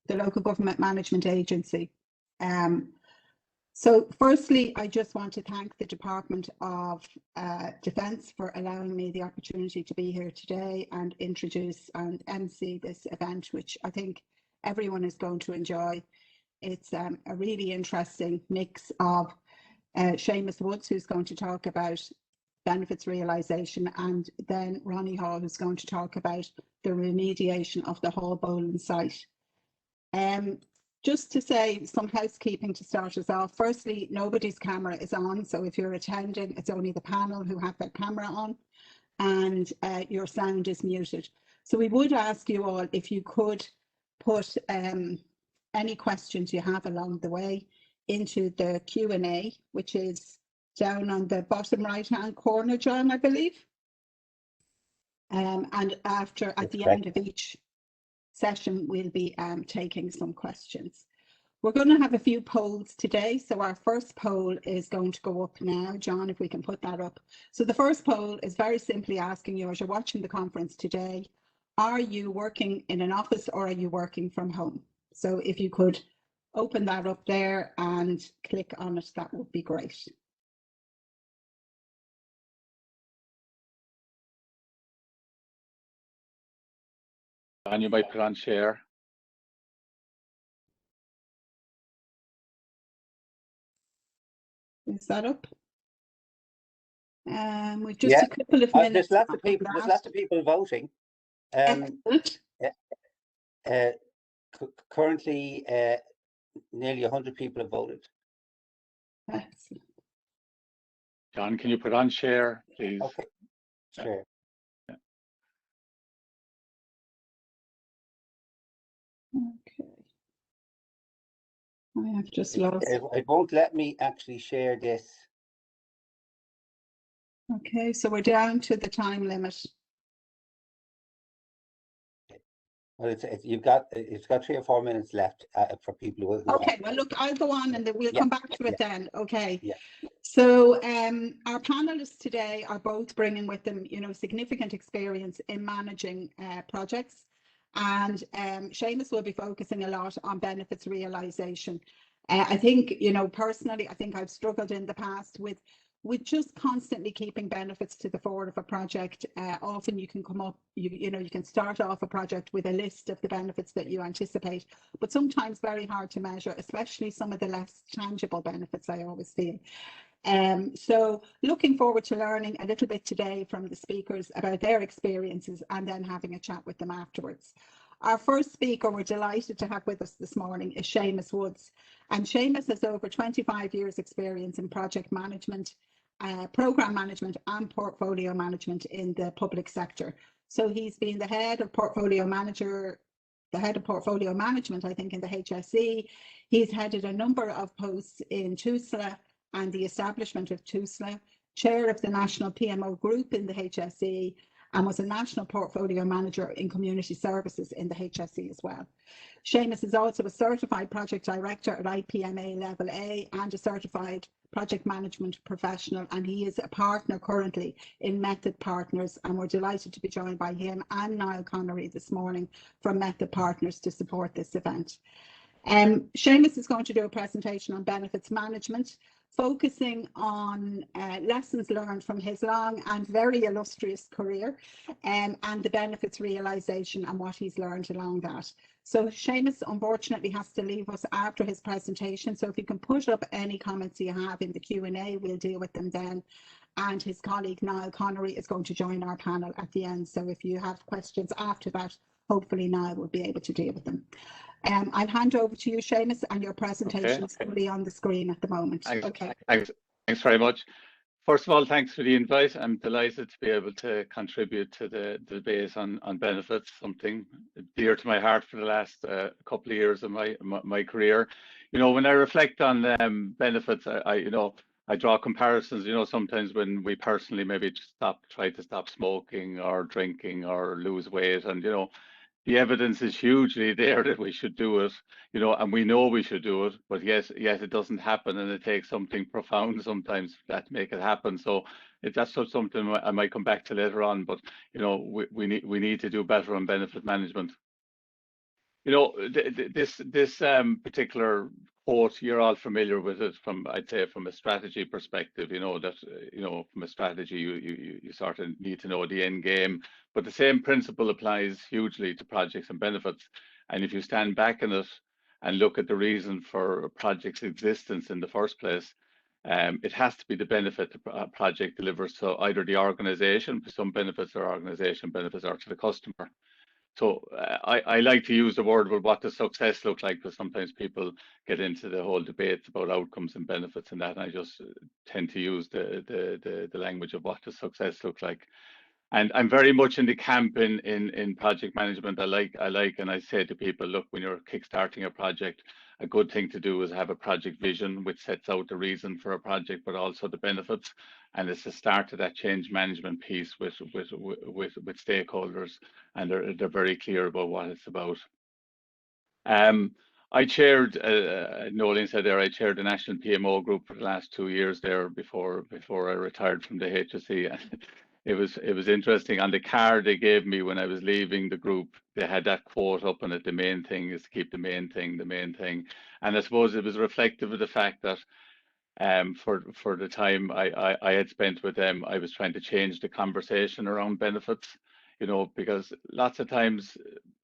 the Local Government Management Agency. So firstly, I just want to thank the Department of Defence for allowing me the opportunity to be here today and introduce and MC this event, which I think everyone is going to enjoy. It's a really interesting mix of Seamus Woods, who's going to talk about benefits realisation, and then Ronnie Hall, who's going to talk about the remediation of the Hall Bowling site. Just to say some housekeeping to start us off. Firstly, nobody's camera is on, so if you're attending, it's only the panel who have their camera on, and your sound is muted. So we would ask you all if you could put any questions you have along the way into the Q&A, which is down on the bottom right-hand corner, John, I believe. And at the end of each session, we'll be taking some questions. We're going to have a few polls today. So our first poll is going to go up now. John, if we can put that up. So the first poll is very simply asking you, as you're watching the conference today, are you working in an office or are you working from home? So if you could open that up there and click on it, that would be great. And you might put on share. Is that up? We've just a couple of minutes. There's lots of people voting. Currently, nearly 100 people have voted. Excellent. John, can you put on share, please? Okay, sure. Okay. I have just lost. It won't let me actually share this. Okay, so we're down to the time limit. Well, it's got 3 or 4 minutes left for people who. Okay, well, look, I'll go on and then we'll come back to it then. Okay. Yeah. So our panelists today are both bringing with them, significant experience in managing projects. And Seamus will be focusing a lot on benefits realisation. I think, personally, I think I've struggled in the past with just constantly keeping benefits to the fore of a project. Often you can come up, you can start off a project with a list of the benefits that you anticipate, but sometimes very hard to measure, especially some of the less tangible benefits, I always feel. So looking forward to learning a little bit today from the speakers about their experiences and then having a chat with them afterwards. Our first speaker we're delighted to have with us this morning is Seamus Woods. And Seamus has over 25 years experience in project management, program management and portfolio management in the public sector. So he's been the head of portfolio management, I think, in the HSE. He's headed a number of posts in TUSLA and the establishment of TUSLA, chair of the National PMO Group in the HSE, and was a national portfolio manager in community services in the HSE as well. Seamus is also a certified project director at IPMA Level A and a certified project management professional, and he is a partner currently in Method Partners, and we're delighted to be joined by him and Niall Connery this morning from Method Partners to support this event. Seamus is going to do a presentation on benefits management, focusing on lessons learned from his long and very illustrious career, and the benefits realisation and what he's learned along that. So Seamus unfortunately has to leave us after his presentation, so if you can put up any comments you have in the Q&A, we'll deal with them then. And his colleague Niall Connery is going to join our panel at the end, so if you have questions after that, hopefully Niall will be able to deal with them. I'll hand over to you, Seamus, and your presentation is fully on the screen at the moment. Thanks very much. First of all, thanks for the invite. I'm delighted to be able to contribute to the debate on benefits, something dear to my heart for the last couple of years of my career. When I reflect on benefits, I draw comparisons. Sometimes when we personally maybe try to stop smoking or drinking or lose weight, and the evidence is hugely there that we should do it, and we know we should do it, but yet it doesn't happen, and it takes something profound sometimes that make it happen. So that's something I might come back to later on, but we need to do better on benefit management. You know, this particular quote, you're all familiar with it from, I'd say, from a strategy perspective. You know that from a strategy, you sort of need to know the end game. But the same principle applies hugely to projects and benefits. And if you stand back in it and look at the reason for a project's existence in the first place, it has to be the benefit the project delivers to either the organization, for some benefits, or organization benefits, or to the customer. So I like to use the word, well, what does success look like? Because sometimes people get into the whole debate about outcomes and benefits and that. And I just tend to use the language of what does success look like. And I'm very much in the camp in project management. I like, and I say to people, look, when you're kickstarting a project, a good thing to do is have a project vision, which sets out the reason for a project, but also the benefits. And it's the start of that change management piece with stakeholders, and they're very clear about what it's about. I chaired, Nolan said there, I chaired the national PMO group for the last 2 years there before I retired from the HSE. It was interesting. On the card they gave me when I was leaving the group, they had that quote up on it: the main thing is to keep the main thing the main thing. And I suppose it was reflective of the fact that for the time I had spent with them, I was trying to change the conversation around benefits, you know, because lots of times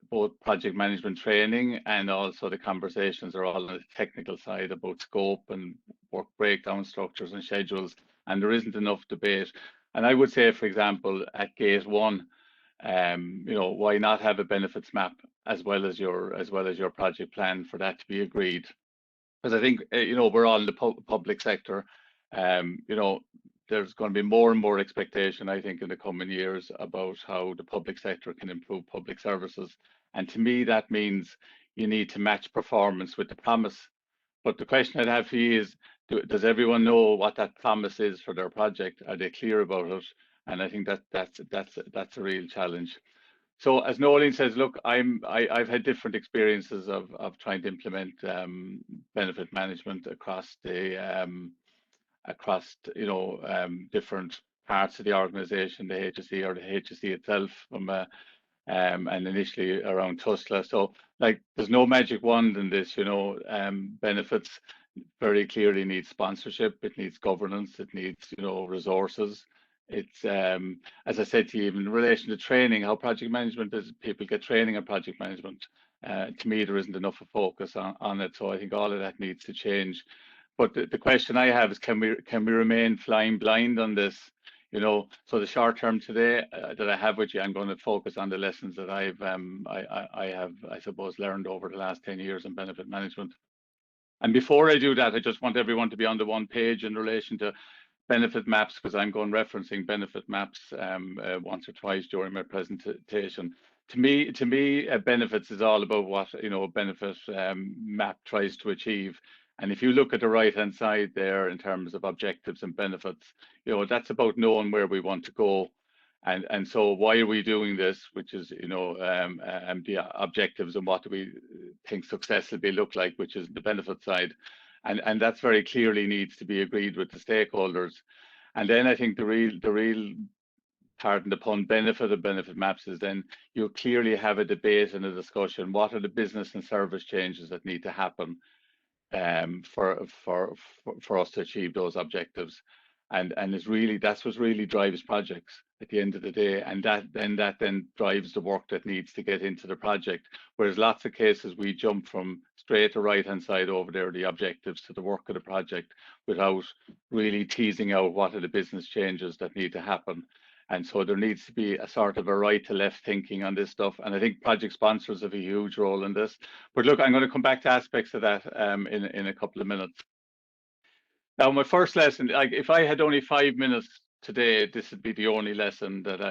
both project management training and also the conversations are all on the technical side about scope and work breakdown structures and schedules, and there isn't enough debate. And I would say, for example, at gate one, you know, why not have a benefits map as well as your project plan for that to be agreed? Because I think, you know, we're all in the public sector. You know, there's going to be more and more expectation, I think, in the coming years about how the public sector can improve public services. And to me, that means you need to match performance with the promise. But the question I'd have for you is, does everyone know what that promise is for their project? Are they clear about it? And I think that's a real challenge. So as Nolan says, look, I've had different experiences of trying to implement benefit management across different parts of the organization, the HSE or the HSE itself, and initially around TUSLA. So like, there's no magic wand in this, you know. Benefits very clearly need sponsorship, it needs governance, it needs, you know, resources. It's as I said to you, even in relation to training, how project management is, people get training on project management. To me, there isn't enough of focus on it. So I think all of that needs to change. But the question I have is, can we remain flying blind on this? You know, so the short term today that I have with you, I'm going to focus on the lessons that I have, I suppose, learned over the last 10 years in benefit management. And before I do that, I just want everyone to be on the one page in relation to benefit maps, because I'm going referencing benefit maps once or twice during my presentation. To me, benefits is all about what, you know, a benefit map tries to achieve. And if you look at the right-hand side there in terms of objectives and benefits, you know, that's about knowing where we want to go. And so why are we doing this, which is, you know, the objectives, and what do we think success will look like, which is the benefit side. And that's very clearly needs to be agreed with the stakeholders. And then I think the real, pardon the pun, benefit of benefit maps is then you clearly have a debate and a discussion. What are the business and service changes that need to happen for us to achieve those objectives? And it's really, that's what really drives projects at the end of the day, and that then drives the work that needs to get into the project. Whereas lots of cases we jump from straight to right hand side over there, the objectives, to the work of the project, without really teasing out what are the business changes that need to happen. And so there needs to be a sort of a right to left thinking on this stuff. And I think project sponsors have a huge role in this. But look, I'm going to come back to aspects of that in a couple of minutes. Now, my first lesson, like, if I had only 5 minutes today, this would be the only lesson that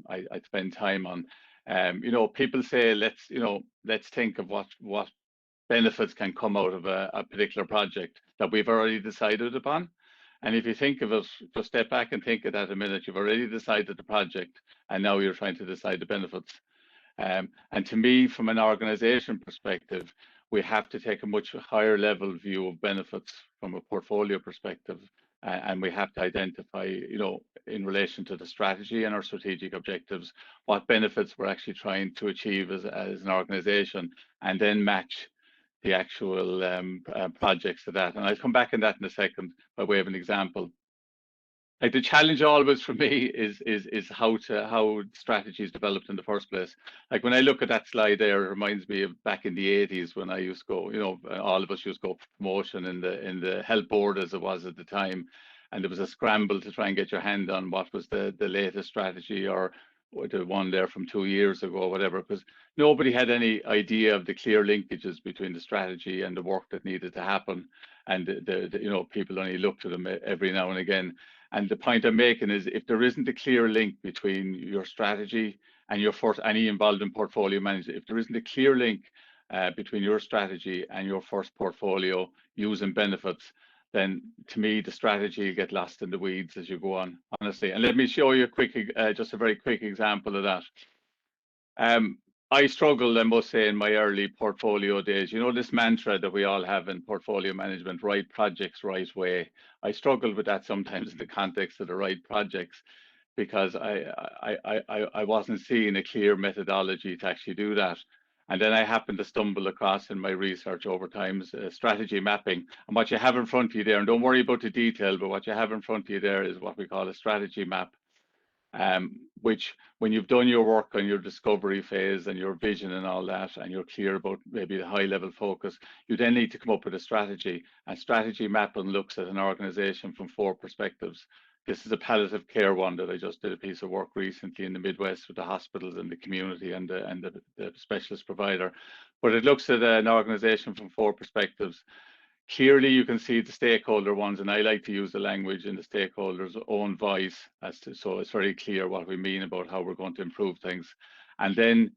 I'd spend time on. You know, people say, let's think of what benefits can come out of a particular project that we've already decided upon. And if you think of it, just step back and think of that a minute. You've already decided the project, and now you're trying to decide the benefits. And to me, from an organization perspective, we have to take a much higher level view of benefits from a portfolio perspective and we have to identify, you know, in relation to the strategy and our strategic objectives, what benefits we're actually trying to achieve as an organization, and then match the actual projects to that. And I'll come back in that in a second by way of an example. Like, the challenge always for me is how strategy is developed in the first place. Like, when I look at that slide there, it reminds me of back in the 80s when I used to go, you know, all of us used to go for promotion in the health board as it was at the time, and there was a scramble to try and get your hand on what was the latest strategy, or the one there from 2 years ago, or whatever, because nobody had any idea of the clear linkages between the strategy and the work that needed to happen. And the you know, people only looked at them every now and again. And the point I'm making is, if there isn't a clear link between your strategy and your any involved in portfolio management, if there isn't a clear link between your strategy and your first portfolio use and benefits, then to me, the strategy get lost in the weeds as you go on, honestly. And let me show you a quick, just a very quick example of that. I struggled, I must say, in my early portfolio days. You know, this mantra that we all have in portfolio management, right projects, right way. I struggled with that sometimes in the context of the right projects, because I wasn't seeing a clear methodology to actually do that. And then I happened to stumble across in my research over time strategy mapping. And what you have in front of you there, and don't worry about the detail, but what you have in front of you there is what we call a strategy map. Which, when you've done your work on your discovery phase and your vision and all that, and you're clear about maybe the high level focus, you then need to come up with a strategy. And strategy mapping looks at an organization from 4 perspectives. This is a palliative care one that I just did a piece of work recently in the Midwest with the hospitals and the community and the specialist provider. But it looks at an organization from 4 perspectives. Clearly, you can see the stakeholder ones, and I like to use the language in the stakeholders' own voice, so it's very clear what we mean about how we're going to improve things. And then,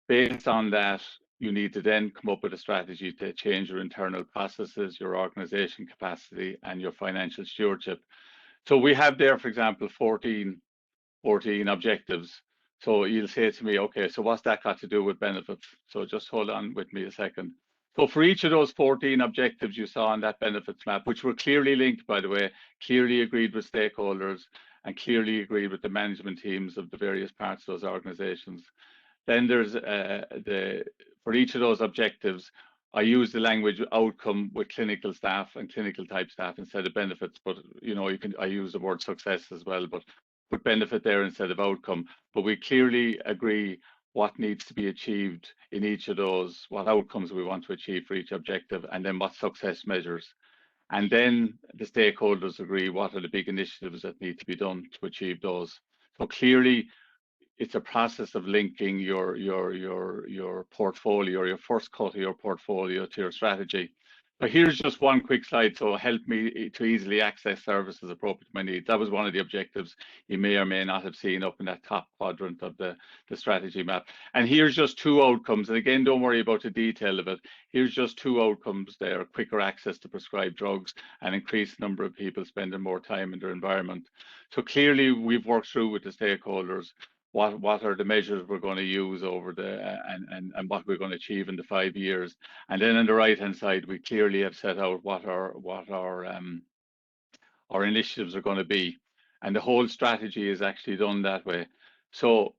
based on that, you need to then come up with a strategy to change your internal processes, your organization capacity, and your financial stewardship. So we have there, for example, 14 objectives. So you'll say to me, okay, so what's that got to do with benefits? So just hold on with me a second. So for each of those 14 objectives you saw on that benefits map, which were clearly linked, by the way, clearly agreed with stakeholders and clearly agreed with the management teams of the various parts of those organizations. Then there's for each of those objectives, I use the language outcome with clinical staff and clinical type staff instead of benefits, but you know, I use the word success as well, but put benefit there instead of outcome. But we clearly agree what needs to be achieved in each of those, what outcomes we want to achieve for each objective, and then what success measures. And then the stakeholders agree what are the big initiatives that need to be done to achieve those. So clearly, it's a process of linking your portfolio, your first cut of your portfolio to your strategy. But here's just one quick slide, so help me to easily access services appropriate to my needs. That was one of the objectives you may or may not have seen up in that top quadrant of the strategy map. And here's just 2 outcomes. And again, don't worry about the detail of it. Here's just 2 outcomes there: quicker access to prescribed drugs and increased number of people spending more time in their environment. So clearly, we've worked through with the stakeholders what are the measures we're going to use over and what we're going to achieve in the 5 years. And then on the right hand side, we clearly have set out what our initiatives are going to be, and the whole strategy is actually done that way. So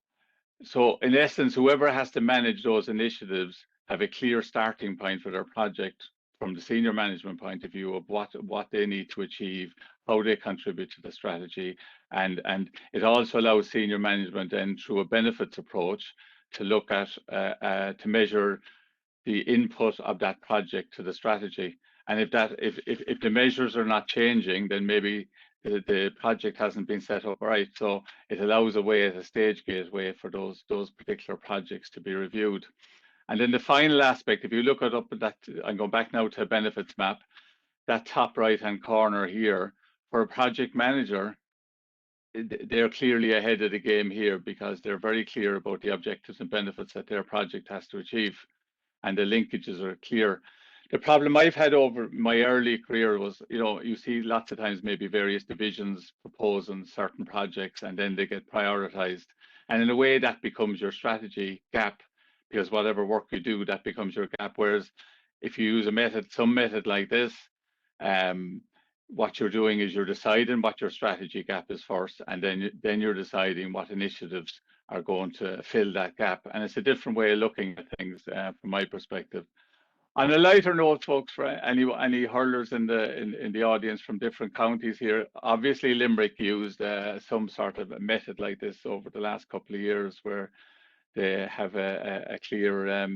in essence, whoever has to manage those initiatives have a clear starting point for their project from the senior management point of view of what they need to achieve, how they contribute to the strategy, and it also allows senior management then, through a benefits approach, to look at to measure the input of that project to the strategy. And if the measures are not changing, then maybe the project hasn't been set up right. So it allows a way, as a stage gate way, for those particular projects to be reviewed. And then the final aspect, if you look at up at that, I'm going back now to a benefits map, that top right hand corner here, for a project manager, they're clearly ahead of the game here, because they're very clear about the objectives and benefits that their project has to achieve, and the linkages are clear. The problem I've had over my early career was, you know, you see lots of times maybe various divisions proposing certain projects, and then they get prioritized, and in a way that becomes your strategy gap, because whatever work you do, that becomes your gap. Whereas if you use some method like this, what you're doing is you're deciding what your strategy gap is first, and then you're deciding what initiatives are going to fill that gap. And it's a different way of looking at things from my perspective. On a lighter note, folks, for any hurlers in the audience from different counties here, obviously Limerick used some sort of a method like this over the last couple of years, where they have a clear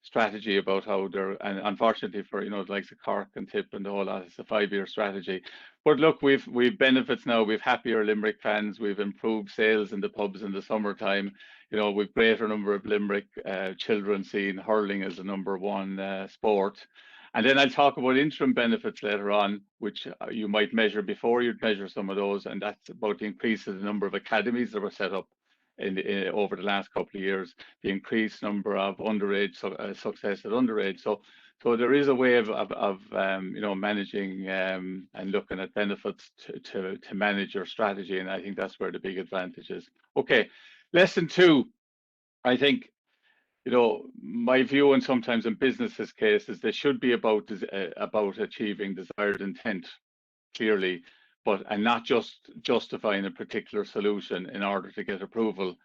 strategy about how they're, and unfortunately for, you know, the likes of Cork and Tip and the whole lot, it's a 5-year strategy. But look, we've benefits now. We've happier Limerick fans. We've improved sales in the pubs in the summertime. You know, we've greater number of Limerick children seeing hurling as the #1 sport. And then I'll talk about interim benefits later on, which you might measure before you'd measure some of those, and that's about the increase in the number of academies that were set up over the last couple of years, the increased number of underage success at underage. So there is a way of you know, managing and looking at benefits to manage your strategy, and I think that's where the big advantage is. Okay, lesson 2. I think, you know, my view, and sometimes in businesses cases, they should be about achieving desired intent clearly, and not just justifying a particular solution in order to get approval.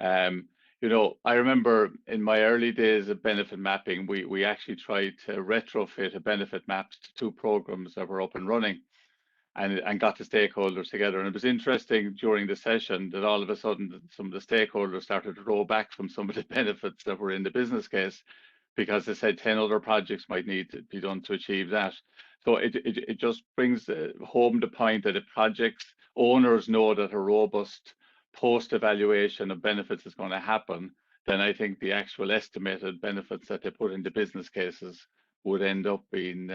You know, I remember in my early days of benefit mapping, we actually tried to retrofit a benefit map to 2 programs that were up and running, and got the stakeholders together. And it was interesting during the session that all of a sudden some of the stakeholders started to roll back from some of the benefits that were in the business case, because they said 10 other projects might need to be done to achieve that. So it just brings home the point that if projects owners know that a robust post-evaluation of benefits is going to happen, then I think the actual estimated benefits that they put into business cases would end up being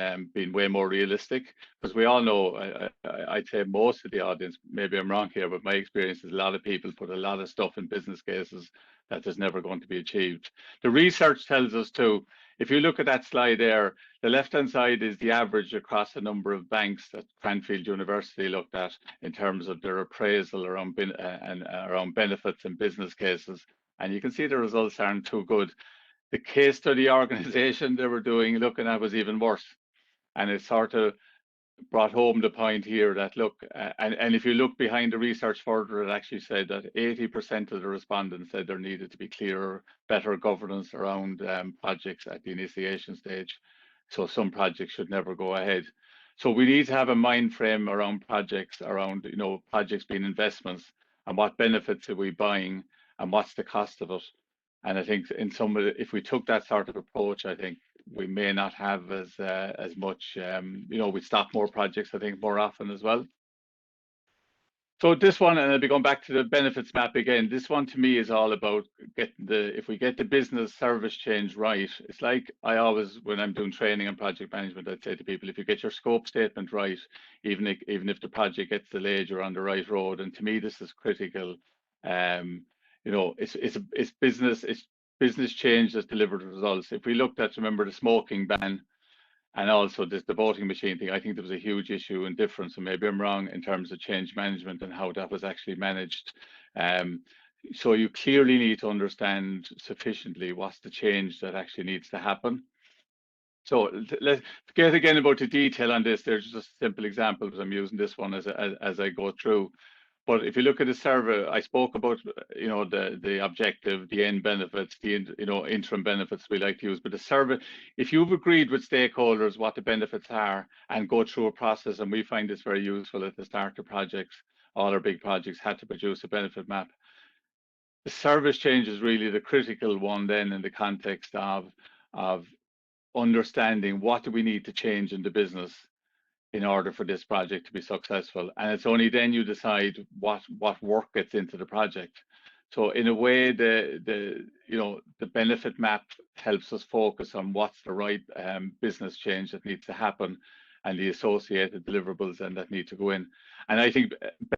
way more realistic. Because we all know, I'd say most of the audience, maybe I'm wrong here, but my experience is a lot of people put a lot of stuff in business cases that is never going to be achieved. The research tells us too, if you look at that slide there, the left-hand side is the average across a number of banks that Cranfield University looked at in terms of their appraisal around benefits and business cases. And you can see the results aren't too good. The case study organization they were looking at was even worse. And it sort of brought home the point here that, look, and if you look behind the research further, it actually said that 80% of the respondents said there needed to be clearer, better governance around projects at the initiation stage. So some projects should never go ahead. So we need to have a mind frame around projects, around, you know, projects being investments, and what benefits are we buying and what's the cost of it. And I think in some of if we took that sort of approach, I think we may not have as much, you know, we stop more projects, I think, more often as well. So this one, and I'll be going back to the benefits map again, this one to me is all about getting if we get the business service change right, it's like I always, when I'm doing training and project management, I'd say to people, if you get your scope statement right, even if the project gets delayed, you're on the right road. And to me, this is critical. You know, it's business change that's delivered results. If we looked at, remember, the smoking ban and also the voting machine thing, I think there was a huge issue and difference, and maybe I'm wrong in terms of change management and how that was actually managed. So you clearly need to understand sufficiently what's the change that actually needs to happen. So let's forget again about the detail on this. There's just simple examples. I'm using this one as I go through. But if you look at the survey, I spoke about, you know, the objective, the end benefits, the, you know, interim benefits we like to use. But the survey, if you've agreed with stakeholders what the benefits are and go through a process, and we find this very useful at the start of projects, all our big projects had to produce a benefit map. The service change is really the critical one then in the context of understanding what do we need to change in the business in order for this project to be successful. And it's only then you decide what work gets into the project. So in a way, the benefit map helps us focus on what's the right business change that needs to happen and the associated deliverables and that need to go in. And I think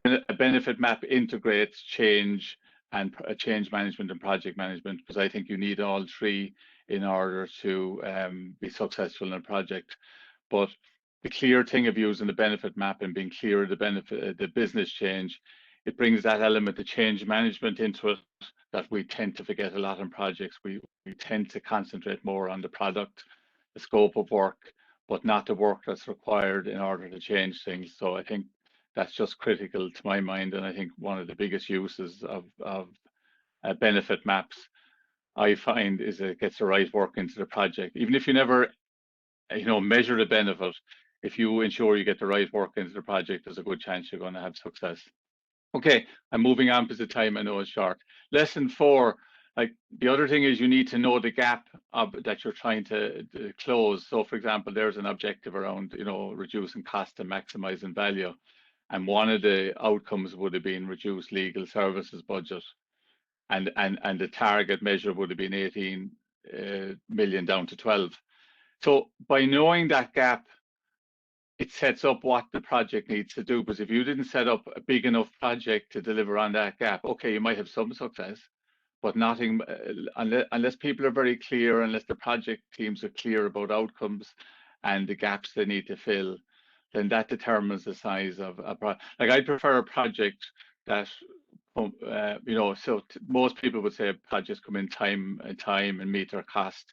a benefit map integrates change and change management and project management, because I think you need all 3 in order to be successful in a project. But the clear thing of using the benefit map and being clear of the business change, it brings that element of change management into it that we tend to forget a lot in projects. We tend to concentrate more on the product, the scope of work, but not the work that's required in order to change things. So I think that's just critical to my mind, and I think one of the biggest uses of benefit maps I find is it gets the right work into the project. Even if you never, measure the benefit, if you ensure you get the right work into the project, there's a good chance you're going to have success. Okay, I'm moving on because the time I know is short. Lesson 4, like the other thing is you need to know the gap that you're trying to close. So for example, there's an objective around, reducing cost and maximizing value. And one of the outcomes would have been reduced legal services budget. And the target measure would have been 18 million down to 12. So by knowing that gap, it sets up what the project needs to do. Because if you didn't set up a big enough project to deliver on that gap, okay, you might have some success, but nothing, unless people are very clear, unless the project teams are clear about outcomes and the gaps they need to fill, then that determines the size of a project. Like I prefer a project that, so most people would say projects come in time and meet their cost.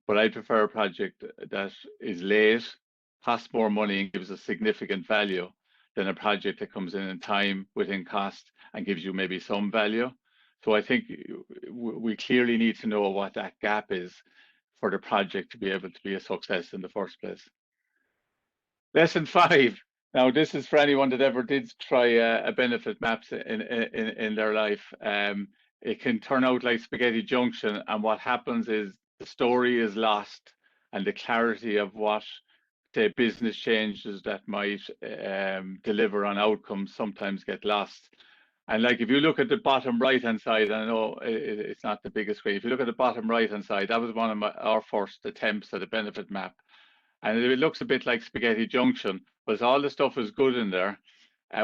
But I prefer a project that is late, costs more money and gives a significant value than a project that comes in time, within cost, and gives you maybe some value. So I think we clearly need to know what that gap is for the project to be able to be a success in the first place. Lesson 5. Now, this is for anyone that ever did try a benefit maps in their life. It can turn out like spaghetti junction, and what happens is the story is lost, and the clarity of what the business changes that might deliver on outcomes sometimes get lost. And like if you look at the bottom right hand side, I know it's not the biggest way. If you look at the bottom right hand side, that was one of our first attempts at a benefit map. And it looks a bit like spaghetti junction, but all the stuff is good in there.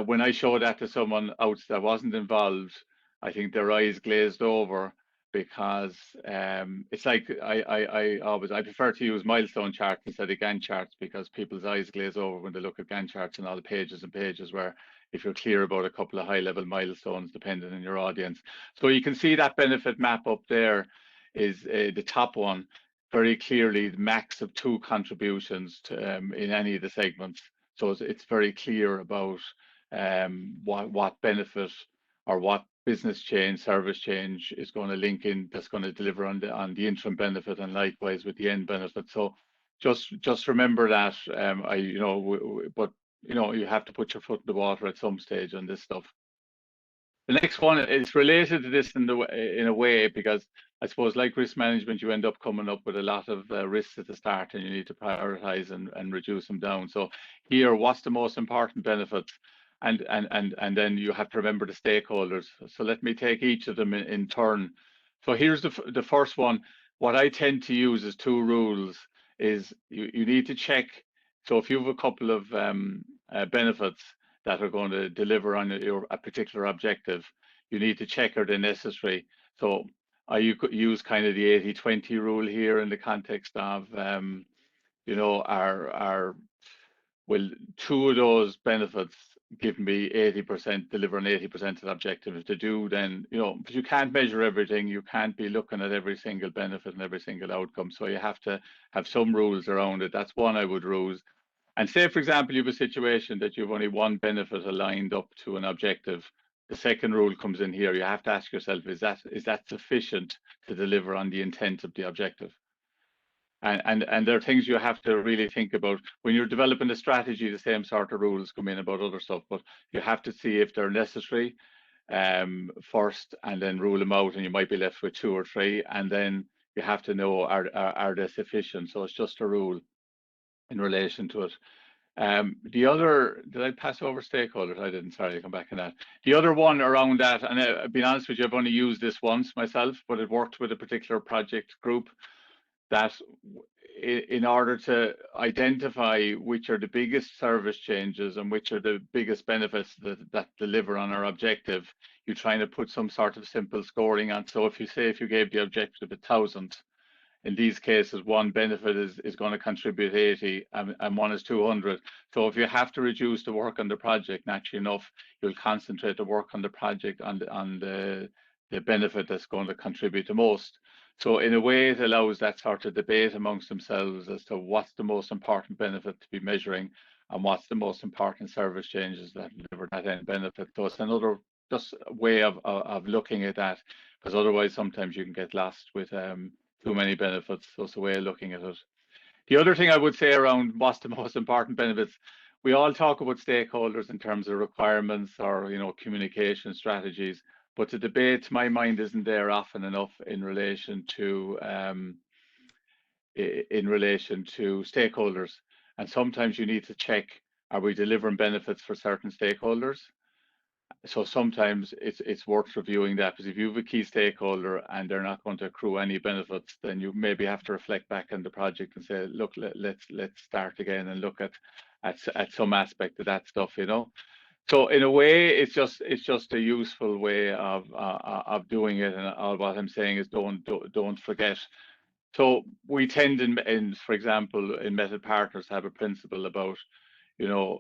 When I showed that to someone else that wasn't involved, I think their eyes glazed over, because it's like I prefer to use milestone charts instead of Gantt charts, because people's eyes glaze over when they look at Gantt charts and all the pages and pages, where if you're clear about a couple of high level milestones depending on your audience. So you can see that benefit map up there is the top one, very clearly the max of 2 contributions to, in any of the segments. So it's very clear about what benefit or what business change, service change is going to link in, that's going to deliver on the interim benefit, and likewise with the end benefit. So just remember that. But you have to put your foot in the water at some stage on this stuff. The next one is related to this in a way, because I suppose like risk management, you end up coming up with a lot of risks at the start, and you need to prioritize and reduce them down. So here, what's the most important benefits? And then you have to remember the stakeholders. So let me take each of them in turn. So here's the first one. What I tend to use as 2 rules is you need to check. So if you have a couple of benefits that are going to deliver on a particular objective, you need to check are they necessary. So I use kind of the 80-20 rule here in the context of, will 2 of those benefits give me 80%, deliver on 80% of the objective? If they do, then, but you can't measure everything. You can't be looking at every single benefit and every single outcome. So you have to have some rules around it. That's one I would use. And say, for example, you have a situation that you have only 1 benefit aligned up to an objective. The second rule comes in here. You have to ask yourself, is that sufficient to deliver on the intent of the objective? And there are things you have to really think about when you're developing a strategy. The same sort of rules come in about other stuff, but you have to see if they're necessary first, and then rule them out, and you might be left with 2 or 3, and then you have to know, are they sufficient? So it's just a rule in relation to it. The other, did I pass over stakeholders? I didn't. Sorry, I'll come back on that. The other one around that, and I'll be honest with you, I've only used this once myself, but it worked with a particular project group, that in order to identify which are the biggest service changes and which are the biggest benefits that deliver on our objective, you're trying to put some sort of simple scoring on. So if you gave the objective 1,000, in these cases, 1 benefit is going to contribute 80 and 1 is 200. So if you have to reduce the work on the project, naturally enough, you'll concentrate the work on the project on the benefit that's going to contribute the most. So in a way, it allows that sort of debate amongst themselves as to what's the most important benefit to be measuring and what's the most important service changes that deliver that end benefit. So it's another just way of looking at that, because otherwise sometimes you can get lost with too many benefits. So it's a way of looking at it. The other thing I would say around what's the most important benefits, we all talk about stakeholders in terms of requirements or, you know, communication strategies, but the debate, to my mind, isn't there often enough in relation to stakeholders. And sometimes you need to check, are we delivering benefits for certain stakeholders? So sometimes it's worth reviewing that, because if you have a key stakeholder and they're not going to accrue any benefits, then you maybe have to reflect back on the project and say, look, let's start again and look at some aspect of that stuff, you know. So in a way, it's just a useful way of doing it. And all what I'm saying is don't forget. So we tend in for example, in Method Partners, to have a principle about, you know,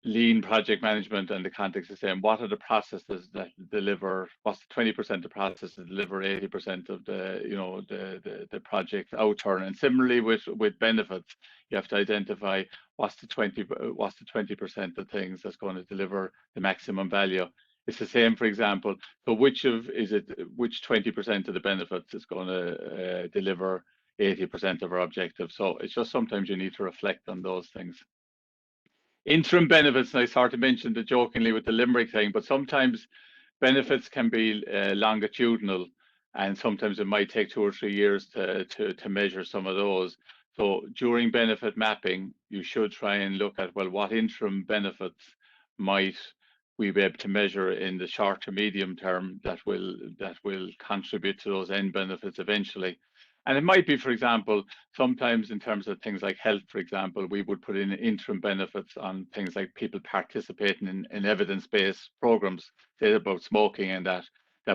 lean project management, and the context is saying what are the processes that deliver, what's the 20% of processes that deliver 80% of the, you know, the project outturn. And similarly with benefits, you have to identify what's the 20% of things that's going to deliver the maximum value. It's the same, for example, so which 20% of the benefits is going to deliver 80% of our objective. So it's just sometimes you need to reflect on those things. Interim benefits, and I sort of mentioned it jokingly with the Limerick thing, but sometimes benefits can be longitudinal, and sometimes it might take 2 or 3 years to measure some of those. So during benefit mapping, you should try and look at, well, what interim benefits might we be able to measure in the short to medium term that will contribute to those end benefits eventually. And it might be, for example, sometimes in terms of things like health, for example, we would put in interim benefits on things like people participating in evidence-based programs, say about smoking, and that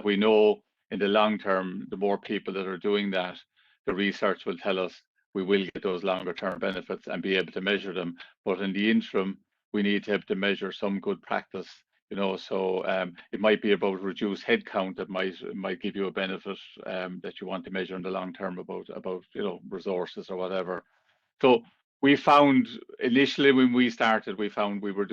we know in the long term, the more people that are doing that, the research will tell us we will get those longer term benefits and be able to measure them. But in the interim, we need to have to measure some good practice. You know, so it might be about reduced headcount that might give you a benefit that you want to measure in the long term about you know, resources or whatever. So we found initially when we started, we found we were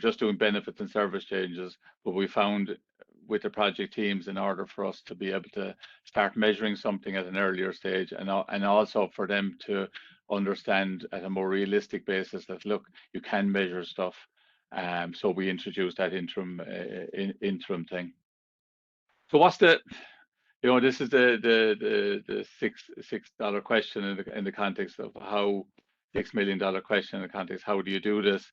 just doing benefits and service changes, but we found with the project teams, in order for us to be able to start measuring something at an earlier stage, and also for them to understand at a more realistic basis that, look, you can measure stuff. So we introduced that interim thing. So what's the, you know, this is the $6 question in the context of how $6 million question in the context, how do you do this?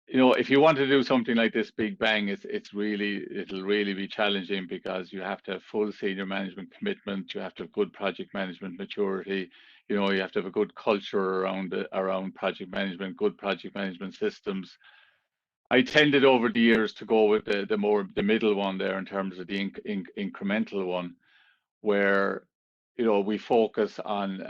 You know, if you want to do something like this big bang, it'll really be challenging, because you have to have full senior management commitment, you have to have good project management maturity, you know, you have to have a good culture around project management, good project management systems. I tended over the years to go with the middle one there in terms of the incremental one, where, you know, we focus on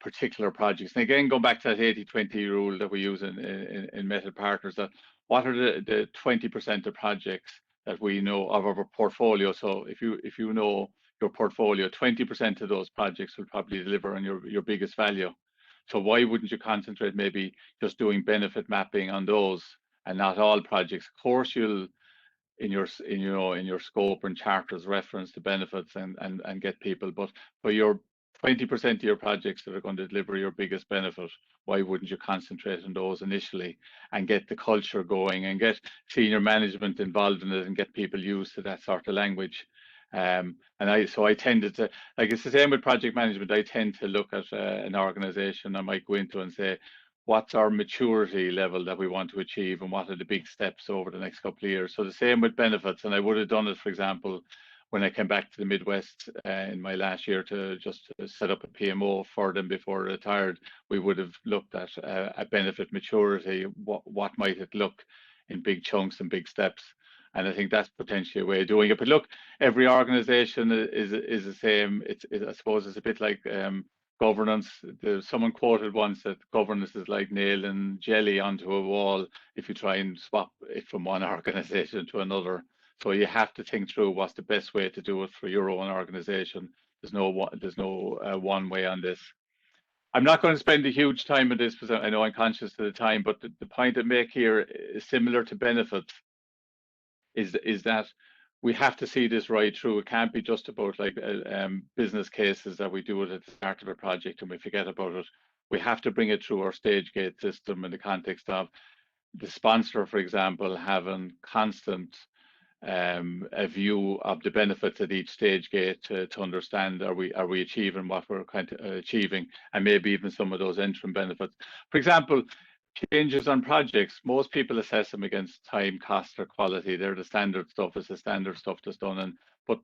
particular projects. And again, going back to that 80-20 rule that we use in Method Partners, that what are the 20% of projects that we know of our portfolio? So if you know your portfolio, 20% of those projects will probably deliver on your biggest value. So why wouldn't you concentrate maybe just doing benefit mapping on those and not all projects? Of course, you'll in your scope and charters reference the benefits and get people, but for your 20% of your projects that are going to deliver your biggest benefit, why wouldn't you concentrate on those initially and get the culture going and get senior management involved in it and get people used to that sort of language? And I tended to, like, it's the same with project management. I tend to look at an organization I might go into and say, what's our maturity level that we want to achieve, and what are the big steps over the next couple of years? So the same with benefits. And I would have done it, for example, when I came back to the Midwest in my last year to set up a PMO for them before I retired. We would have looked at a benefit maturity. What might it look in big chunks and big steps? And I think that's potentially a way of doing it. But look, every organization is the same. I suppose it's a bit like governance. Someone quoted once that governance is like nailing jelly onto a wall if you try and swap it from one organization to another. So you have to think through what's the best way to do it for your own organization. There's no one way on this. I'm not going to spend a huge time on this because I know I'm conscious of the time, but the point I make here is similar to benefits, is that we have to see this right through. It can't be just about like business cases that we do it at the start of a project and we forget about it. We have to bring it through our stage gate system in the context of the sponsor, for example, having constant a view of the benefits at each stage gate to understand are we achieving what we're kind of achieving, and maybe even some of those interim benefits. For example, changes on projects, most people assess them against time, cost, or quality. They're the standard stuff. It's the standard stuff that's done. But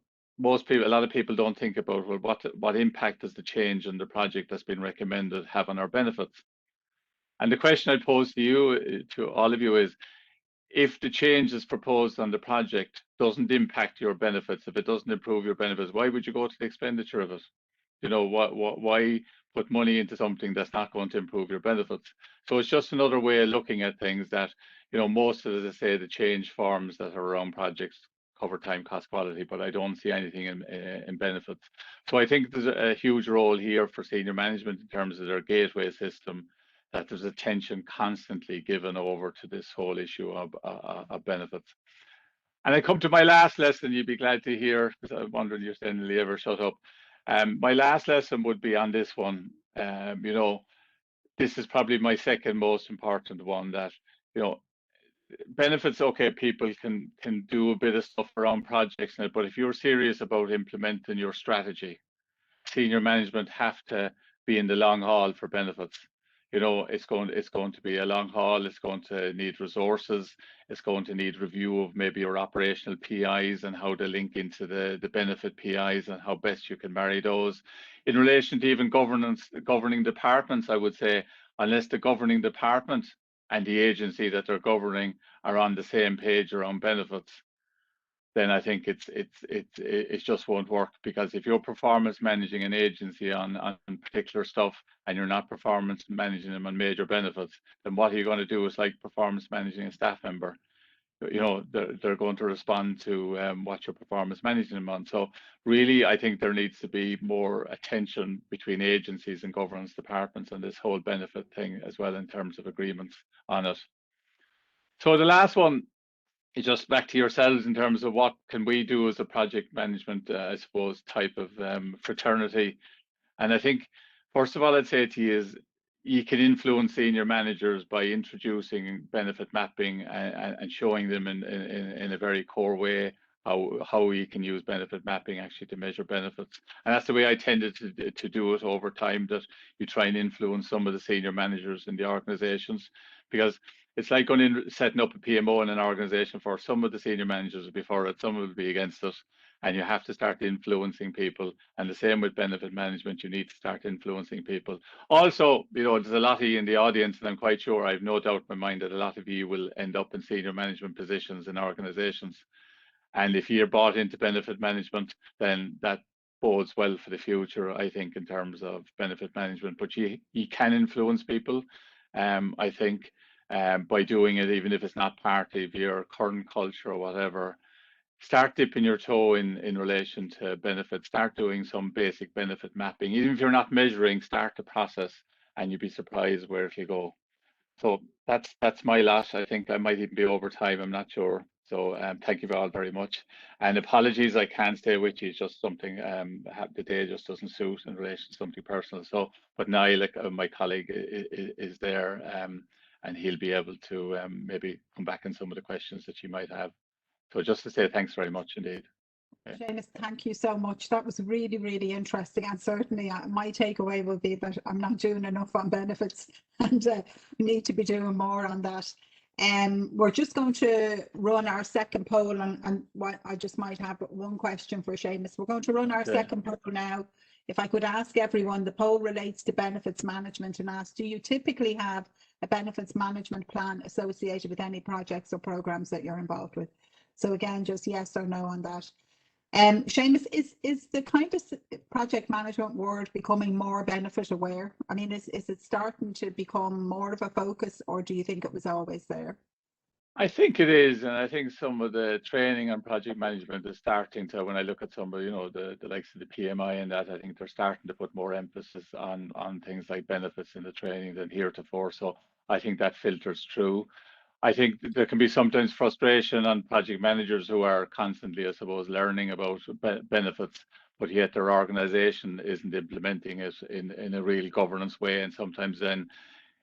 a lot of people don't think about, well, what impact does the change in the project that's been recommended have on our benefits? And the question I pose to you, to all of you, is if the changes proposed on the project doesn't impact your benefits, if it doesn't improve your benefits, why would you go to the expenditure of it? You know, why put money into something that's not going to improve your benefits? So it's just another way of looking at things that, you know, most of, as I say, the change forms that are around projects cover time, cost, quality, but I don't see anything in benefits. So I think there's a huge role here for senior management in terms of their gateway system, that there's attention constantly given over to this whole issue of benefits. And I come to my last lesson, you'd be glad to hear, because I'm wondering you're saying, will you ever shut up? My last lesson would be on this one. You know, this is probably my second most important one, that, you know, benefits, okay, people can do a bit of stuff around projects, but if you're serious about implementing your strategy, senior management have to be in the long haul for benefits. You know, it's going to be a long haul. It's going to need resources. It's going to need review of maybe your operational PIs and how they link into the benefit PIs and how best you can marry those. In relation to even governing departments, I would say, unless the governing department and the agency that they're governing are on the same page around benefits, then I think it just won't work. Because if you're performance managing an agency on particular stuff and you're not performance managing them on major benefits, then what are you going to do? Is like performance managing a staff member. You know, they're going to respond to what you're performance managing them on. So really, I think there needs to be more attention between agencies and governance departments on this whole benefit thing as well, in terms of agreements on it. So the last one, just back to yourselves in terms of what can we do as a project management, I suppose, type of fraternity. And I think, first of all, I'd say to you is you can influence senior managers by introducing benefit mapping and showing them in a very core way how we can use benefit mapping actually to measure benefits. And that's the way I tended to do it over time, that you try and influence some of the senior managers in the organizations, because it's like going in, setting up a PMO in an organization. For some of the senior managers will be for it, some will be against it, and you have to start influencing people. And the same with benefit management, you need to start influencing people. Also, you know, there's a lot of you in the audience, and I'm quite sure, I've no doubt in my mind that a lot of you will end up in senior management positions in organizations. And if you're bought into benefit management, then that bodes well for the future, I think, in terms of benefit management. But you can influence people, I think, by doing it, even if it's not part of your current culture or whatever. Start dipping your toe in relation to benefits. Start doing some basic benefit mapping. Even if you're not measuring, start the process, and you'll be surprised where it'll go. So that's my lot. I think I might even be over time, I'm not sure. So thank you all very much. And apologies, I can't stay with you. It's just something, the day just doesn't suit in relation to something personal. So, but Niall, my colleague, is there, and he'll be able to maybe come back on some of the questions that you might have. So just to say thanks very much indeed. Okay. Seamus, thank you so much. That was really, really interesting. And certainly my takeaway will be that I'm not doing enough on benefits, and need to be doing more on that. We're just going to run our second poll, and what I just might have one question for Seamus. We're going to run our second poll now. If I could ask everyone, the poll relates to benefits management, and ask, do you typically have a benefits management plan associated with any projects or programs that you're involved with? So again, just yes or no on that. Seamus, is the kind of project management world becoming more benefit aware? I mean, is it starting to become more of a focus, or do you think it was always there? I think it is, and I think some of the training and project management is starting to, when I look at some of, the likes of the PMI and that, I think they're starting to put more emphasis on things like benefits in the training than heretofore. So I think that filters through. I think there can be sometimes frustration on project managers who are constantly, I suppose, learning about benefits, but yet their organization isn't implementing it in a real governance way. And sometimes then,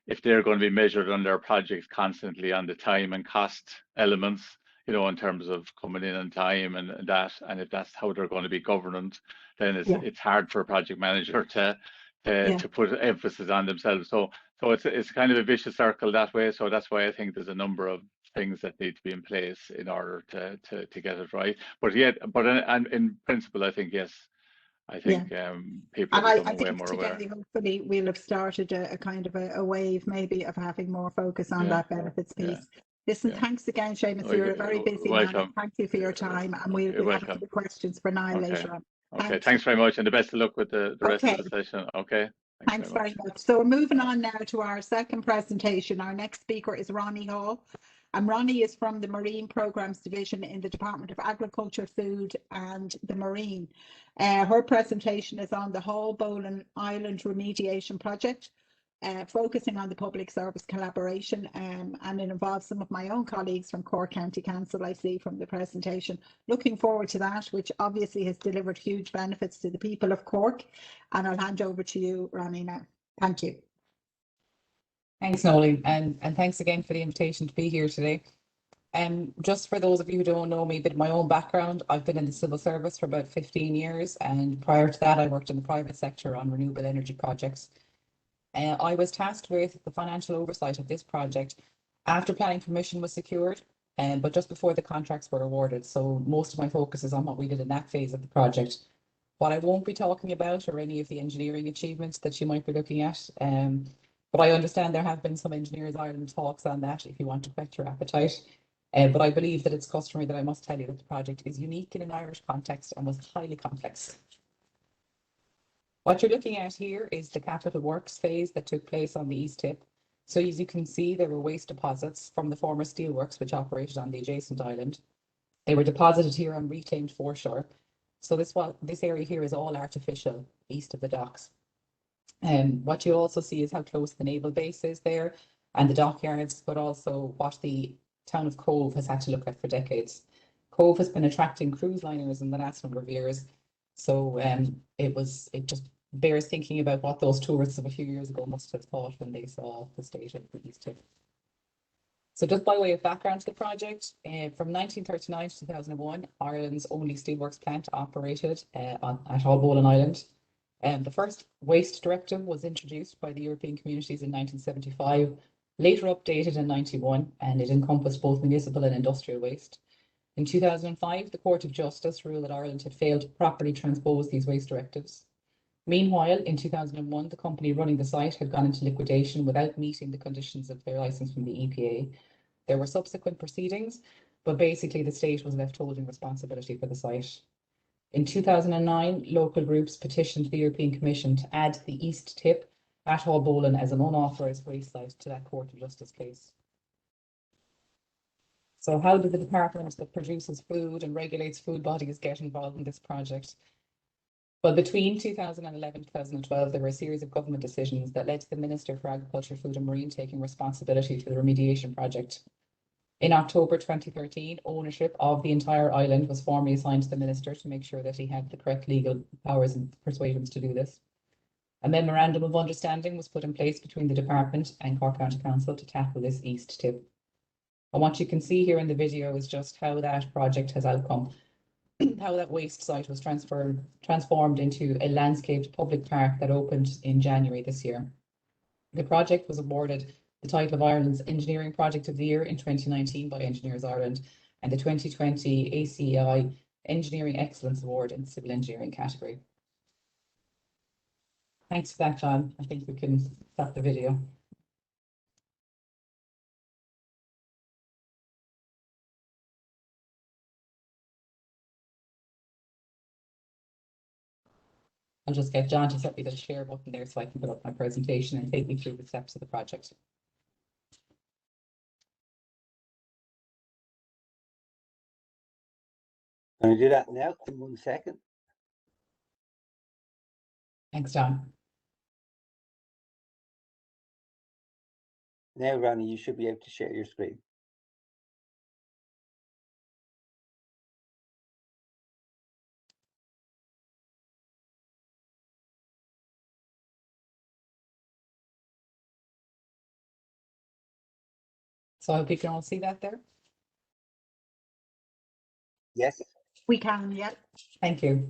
if they're going to be measured on their projects constantly on the time and cost elements, in terms of coming in on time and that, and if that's how they're going to be governed, then it's hard for a project manager to put emphasis on themselves. So it's kind of a vicious circle that way. So that's why I think there's a number of things that need to be in place in order to get it right. But in principle, I think yes. I think people are becoming way more aware. Today, hopefully, we'll have started a kind of a wave, maybe, of having more focus on that benefits piece. Listen, thanks again, Seamus. You're a very busy man. Thank you for your time, and we'll be having some questions for Niall later on. Okay, thanks very much, and the best of luck with the rest of the session. Okay. Thanks very much. So we're moving on now to our second presentation. Our next speaker is Ronnie Hall. And Ronnie is from the Marine Programs Division in the Department of Agriculture, Food and the Marine. Her presentation is on the Haulbowline Island Remediation Project, focusing on the public service collaboration, and it involves some of my own colleagues from Cork County Council, I see from the presentation. Looking forward to that, which obviously has delivered huge benefits to the people of Cork. And I'll hand over to you, Ronnie, now. Thank you. Thanks, Noeline, and thanks again for the invitation to be here today. Just for those of you who don't know me, a bit of my own background, I've been in the civil service for about 15 years, and prior to that I worked in the private sector on renewable energy projects. I was tasked with the financial oversight of this project after planning permission was secured, but just before the contracts were awarded, so most of my focus is on what we did in that phase of the project. What I won't be talking about are any of the engineering achievements that you might be looking at, but I understand there have been some Engineers Ireland talks on that if you want to whet your appetite. But I believe that it's customary that I must tell you that the project is unique in an Irish context and was highly complex. What you're looking at here is the capital works phase that took place on the East Tip. So as you can see, there were waste deposits from the former steelworks which operated on the adjacent island. They were deposited here on reclaimed foreshore. So this area here is all artificial east of the docks. What you also see is how close the naval base is there and the dockyards, but also what the town of Cove has had to look at for decades. Cove has been attracting cruise liners in the last number of years. So it just bears thinking about what those tourists of a few years ago must have thought when they saw the state of the East Tip. So just by way of background to the project, from 1939 to 2001, Ireland's only steelworks plant operated at Haulbowline Island. The first waste directive was introduced by the European Communities in 1975, later updated in 91, and it encompassed both municipal and industrial waste. In 2005, the Court of Justice ruled that Ireland had failed to properly transpose these waste directives. Meanwhile, in 2001, the company running the site had gone into liquidation without meeting the conditions of their licence from the EPA. There were subsequent proceedings, but basically the state was left holding responsibility for the site. In 2009, local groups petitioned the European Commission to add the East Tip at Haulbowline as an unauthorised waste site to that Court of Justice case. So how did the department that produces food and regulates food bodies get involved in this project? Well, between 2011 and 2012, there were a series of government decisions that led to the Minister for Agriculture, Food and Marine taking responsibility for the remediation project. In October 2013, ownership of the entire island was formally assigned to the Minister to make sure that he had the correct legal powers and persuasions to do this. A memorandum of understanding was put in place between the department and Cork County Council to tackle this East Tip. And what you can see here in the video is just how that project has outcome, how that waste site was transformed into a landscaped public park that opened in January this year. The project was awarded the title of Ireland's Engineering Project of the Year in 2019 by Engineers Ireland and the 2020 ACI Engineering Excellence Award in the Civil Engineering category. Thanks for that, John. I think we can stop the video. I'll just get John to set me the share button there so I can put up my presentation and take you through the steps of the project. Can we do that now in 1 second? Thanks, John. Now, Ronnie, you should be able to share your screen. So I hope you can all see that there. Yes. We can, yeah. Thank you.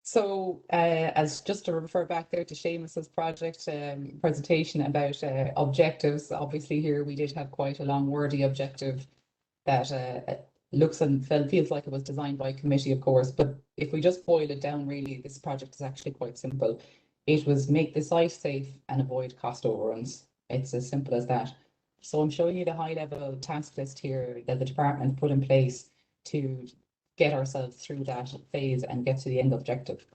So as just to refer back there to Seamus's project presentation about objectives, obviously here we did have quite a long wordy objective that looks and feels like it was designed by a committee, of course, but if we just boil it down, really, this project is actually quite simple. It was make the site safe and avoid cost overruns. It's as simple as that. So I'm showing you the high level task list here that the department put in place to get ourselves through that phase and get to the end objective.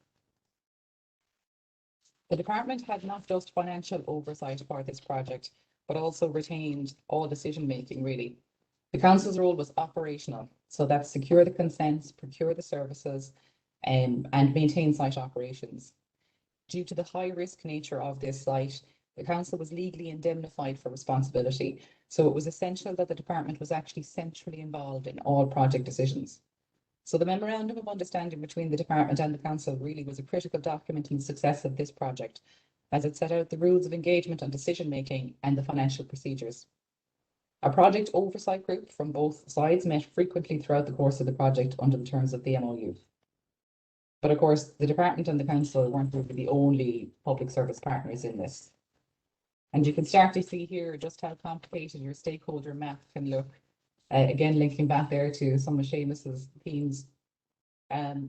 The department had not just financial oversight for this project, but also retained all decision making, really. The council's role was operational, so that's secure the consents, procure the services, and maintain site operations. Due to the high risk nature of this site, the council was legally indemnified for responsibility, so it was essential that the department was actually centrally involved in all project decisions. So the memorandum of understanding between the department and the council really was a critical document in the success of this project, as it set out the rules of engagement on decision making and the financial procedures. A project oversight group from both sides met frequently throughout the course of the project under the terms of the MOU. But of course, the department and the council weren't really the only public service partners in this. And you can start to see here just how complicated your stakeholder map can look. Again, linking back there to some of Seamus's themes.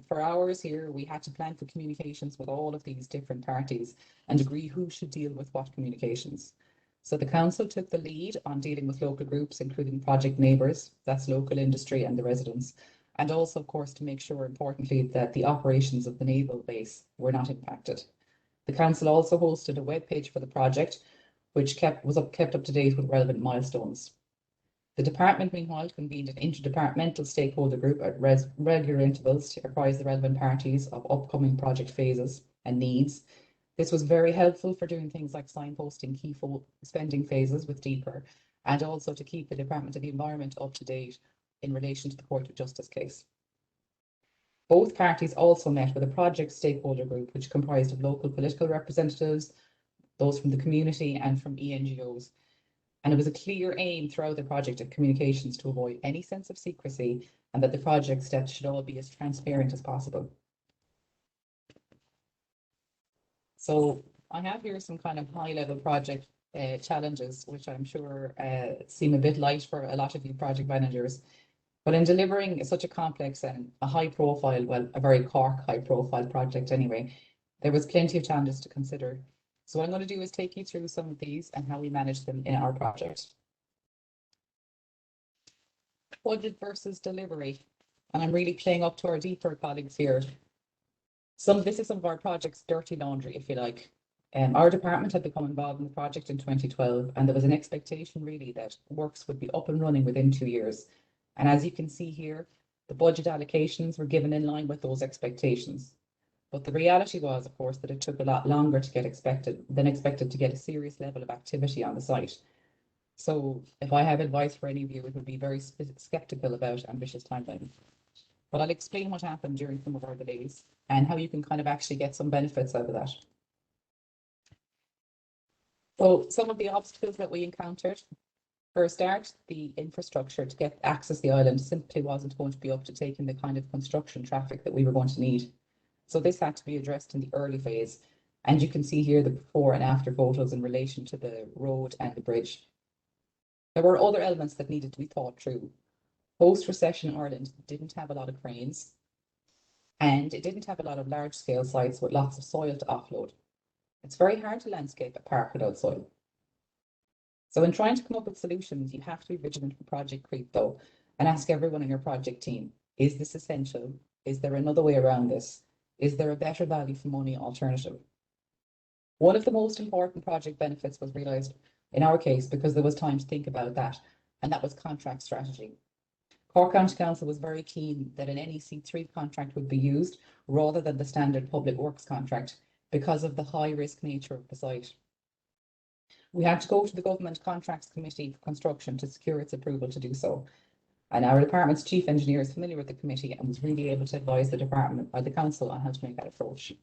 For hours here, we had to plan for communications with all of these different parties and agree who should deal with what communications. So the council took the lead on dealing with local groups, including project neighbours, that's local industry and the residents, and also, of course, to make sure, importantly, that the operations of the naval base were not impacted. The council also hosted a webpage for the project, which kept up to date with relevant milestones. The department, meanwhile, convened an interdepartmental stakeholder group at regular intervals to apprise the relevant parties of upcoming project phases and needs. This was very helpful for doing things like signposting key spending phases with DPER, and also to keep the Department of the Environment up to date in relation to the Court of Justice case. Both parties also met with a project stakeholder group, which comprised of local political representatives, those from the community and from ENGOs. And it was a clear aim throughout the project of communications to avoid any sense of secrecy and that the project steps should all be as transparent as possible. So I have here some kind of high-level project challenges, which I'm sure seem a bit light for a lot of you project managers. But in delivering such a complex and a high-profile, well, a very Cork high-profile project anyway, there was plenty of challenges to consider. So what I'm going to do is take you through some of these and how we manage them in our project. Budget versus delivery. And I'm really playing up to our deeper colleagues here. This is some of our project's dirty laundry, if you like. Our department had become involved in the project in 2012, and there was an expectation really that works would be up and running within 2 years. And as you can see here, the budget allocations were given in line with those expectations. But the reality was, of course, that it took a lot longer than expected to get a serious level of activity on the site. So if I have advice for any of you, it would be very skeptical about ambitious timelines. But I'll explain what happened during some of our delays and how you can kind of actually get some benefits out of that. So some of the obstacles that we encountered. For a start, the infrastructure to get access to the island simply wasn't going to be up to taking the kind of construction traffic that we were going to need. So this had to be addressed in the early phase. And you can see here the before and after photos in relation to the road and the bridge. There were other elements that needed to be thought through. Post-recession Ireland didn't have a lot of cranes, and it didn't have a lot of large-scale sites with lots of soil to offload. It's very hard to landscape a park without soil. So in trying to come up with solutions, you have to be vigilant for project creep, though, and ask everyone in your project team, is this essential? Is there another way around this? Is there a better value for money alternative? One of the most important project benefits was realised in our case because there was time to think about that, and that was contract strategy. Cork County Council was very keen that an NEC3 contract would be used rather than the standard public works contract because of the high risk nature of the site. We had to go to the Government Contracts Committee for Construction to secure its approval to do so. And our department's chief engineer is familiar with the committee and was really able to advise the department or the council on how to make that approach.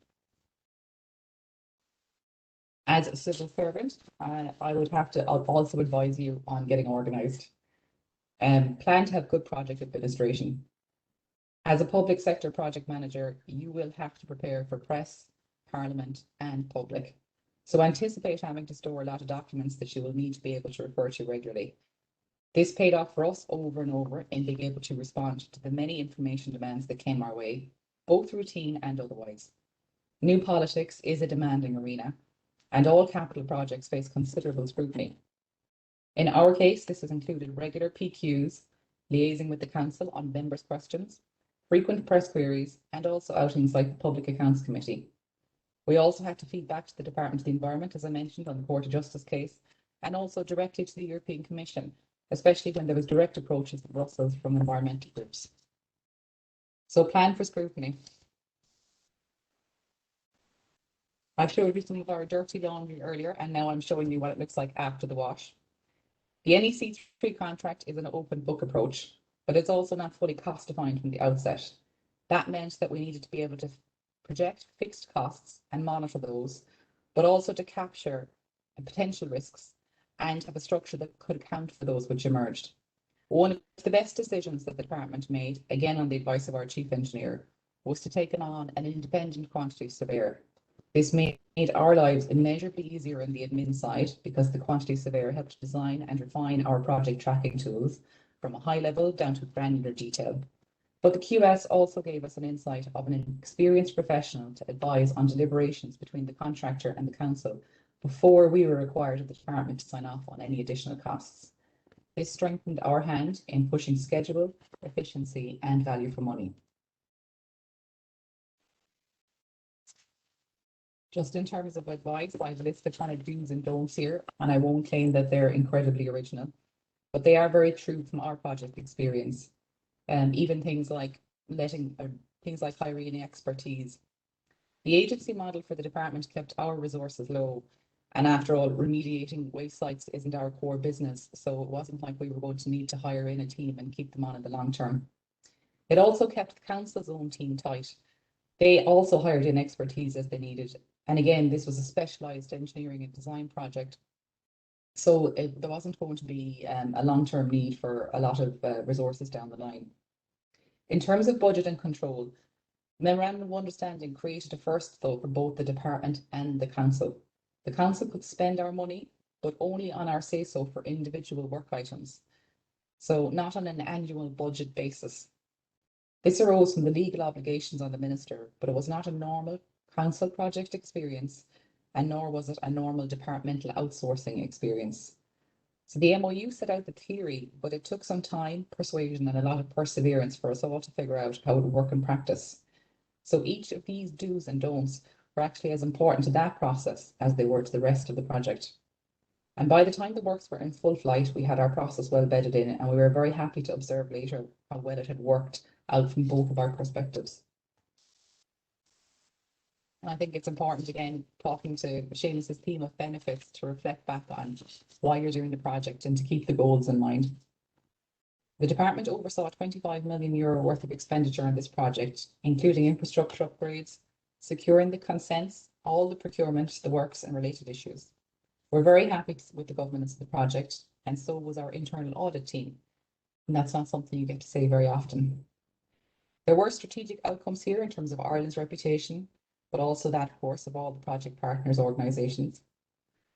As a civil servant, I'll also advise you on getting organised. Plan to have good project administration. As a public sector project manager, you will have to prepare for press, parliament, and public. So anticipate having to store a lot of documents that you will need to be able to refer to regularly. This paid off for us over and over in being able to respond to the many information demands that came our way, both routine and otherwise. New politics is a demanding arena, and all capital projects face considerable scrutiny. In our case, this has included regular PQs, liaising with the council on members' questions, frequent press queries, and also outings like the Public Accounts Committee. We also had to feed back to the Department of the Environment, as I mentioned, on the Court of Justice case, and also directly to the European Commission, especially when there was direct approaches to Brussels from environmental groups. So plan for scrutiny. I showed you some of our dirty laundry earlier, and now I'm showing you what it looks like after the wash. The NEC3 contract is an open book approach, but it's also not fully cost defined from the outset. That meant that we needed to be able to project fixed costs and monitor those, but also to capture potential risks and have a structure that could account for those which emerged. One of the best decisions that the department made, again on the advice of our chief engineer, was to take on an independent quantity surveyor. This made our lives immeasurably easier on the admin side because the quantity surveyor helped design and refine our project tracking tools from a high level down to granular detail. But the QS also gave us an insight of an experienced professional to advise on deliberations between the contractor and the council before we were required at the department to sign off on any additional costs. This strengthened our hand in pushing schedule, efficiency, and value for money. Just in terms of advice, I've listed kind of do's and don'ts here, and I won't claim that they're incredibly original, but they are very true from our project experience. Even things like hiring expertise. The agency model for the department kept our resources low, and after all, remediating waste sites isn't our core business, so it wasn't like we were going to need to hire in a team and keep them on in the long term. It also kept the council's own team tight. They also hired in expertise as they needed. And again, this was a specialised engineering and design project. So there wasn't going to be a long-term need for a lot of resources down the line. In terms of budget and control, Memorandum of Understanding created a first though for both the department and the council. The council could spend our money, but only on our say-so for individual work items. So not on an annual budget basis. This arose from the legal obligations on the minister, but it was not a normal council project experience, and nor was it a normal departmental outsourcing experience. So the MOU set out the theory, but it took some time, persuasion, and a lot of perseverance for us all to figure out how it would work in practice. So each of these do's and don'ts were actually as important to that process as they were to the rest of the project. And by the time the works were in full flight, we had our process well bedded in, and we were very happy to observe later how well it had worked out from both of our perspectives. And I think it's important, again, talking to Seamus's theme of benefits, to reflect back on why you're doing the project and to keep the goals in mind. The department oversaw €25 million worth of expenditure on this project, including infrastructure upgrades, securing the consents, all the procurement, the works and related issues. We're very happy with the governance of the project, and so was our internal audit team. And that's not something you get to say very often. There were strategic outcomes here in terms of Ireland's reputation, but also that, of course, of all the project partners' organisations.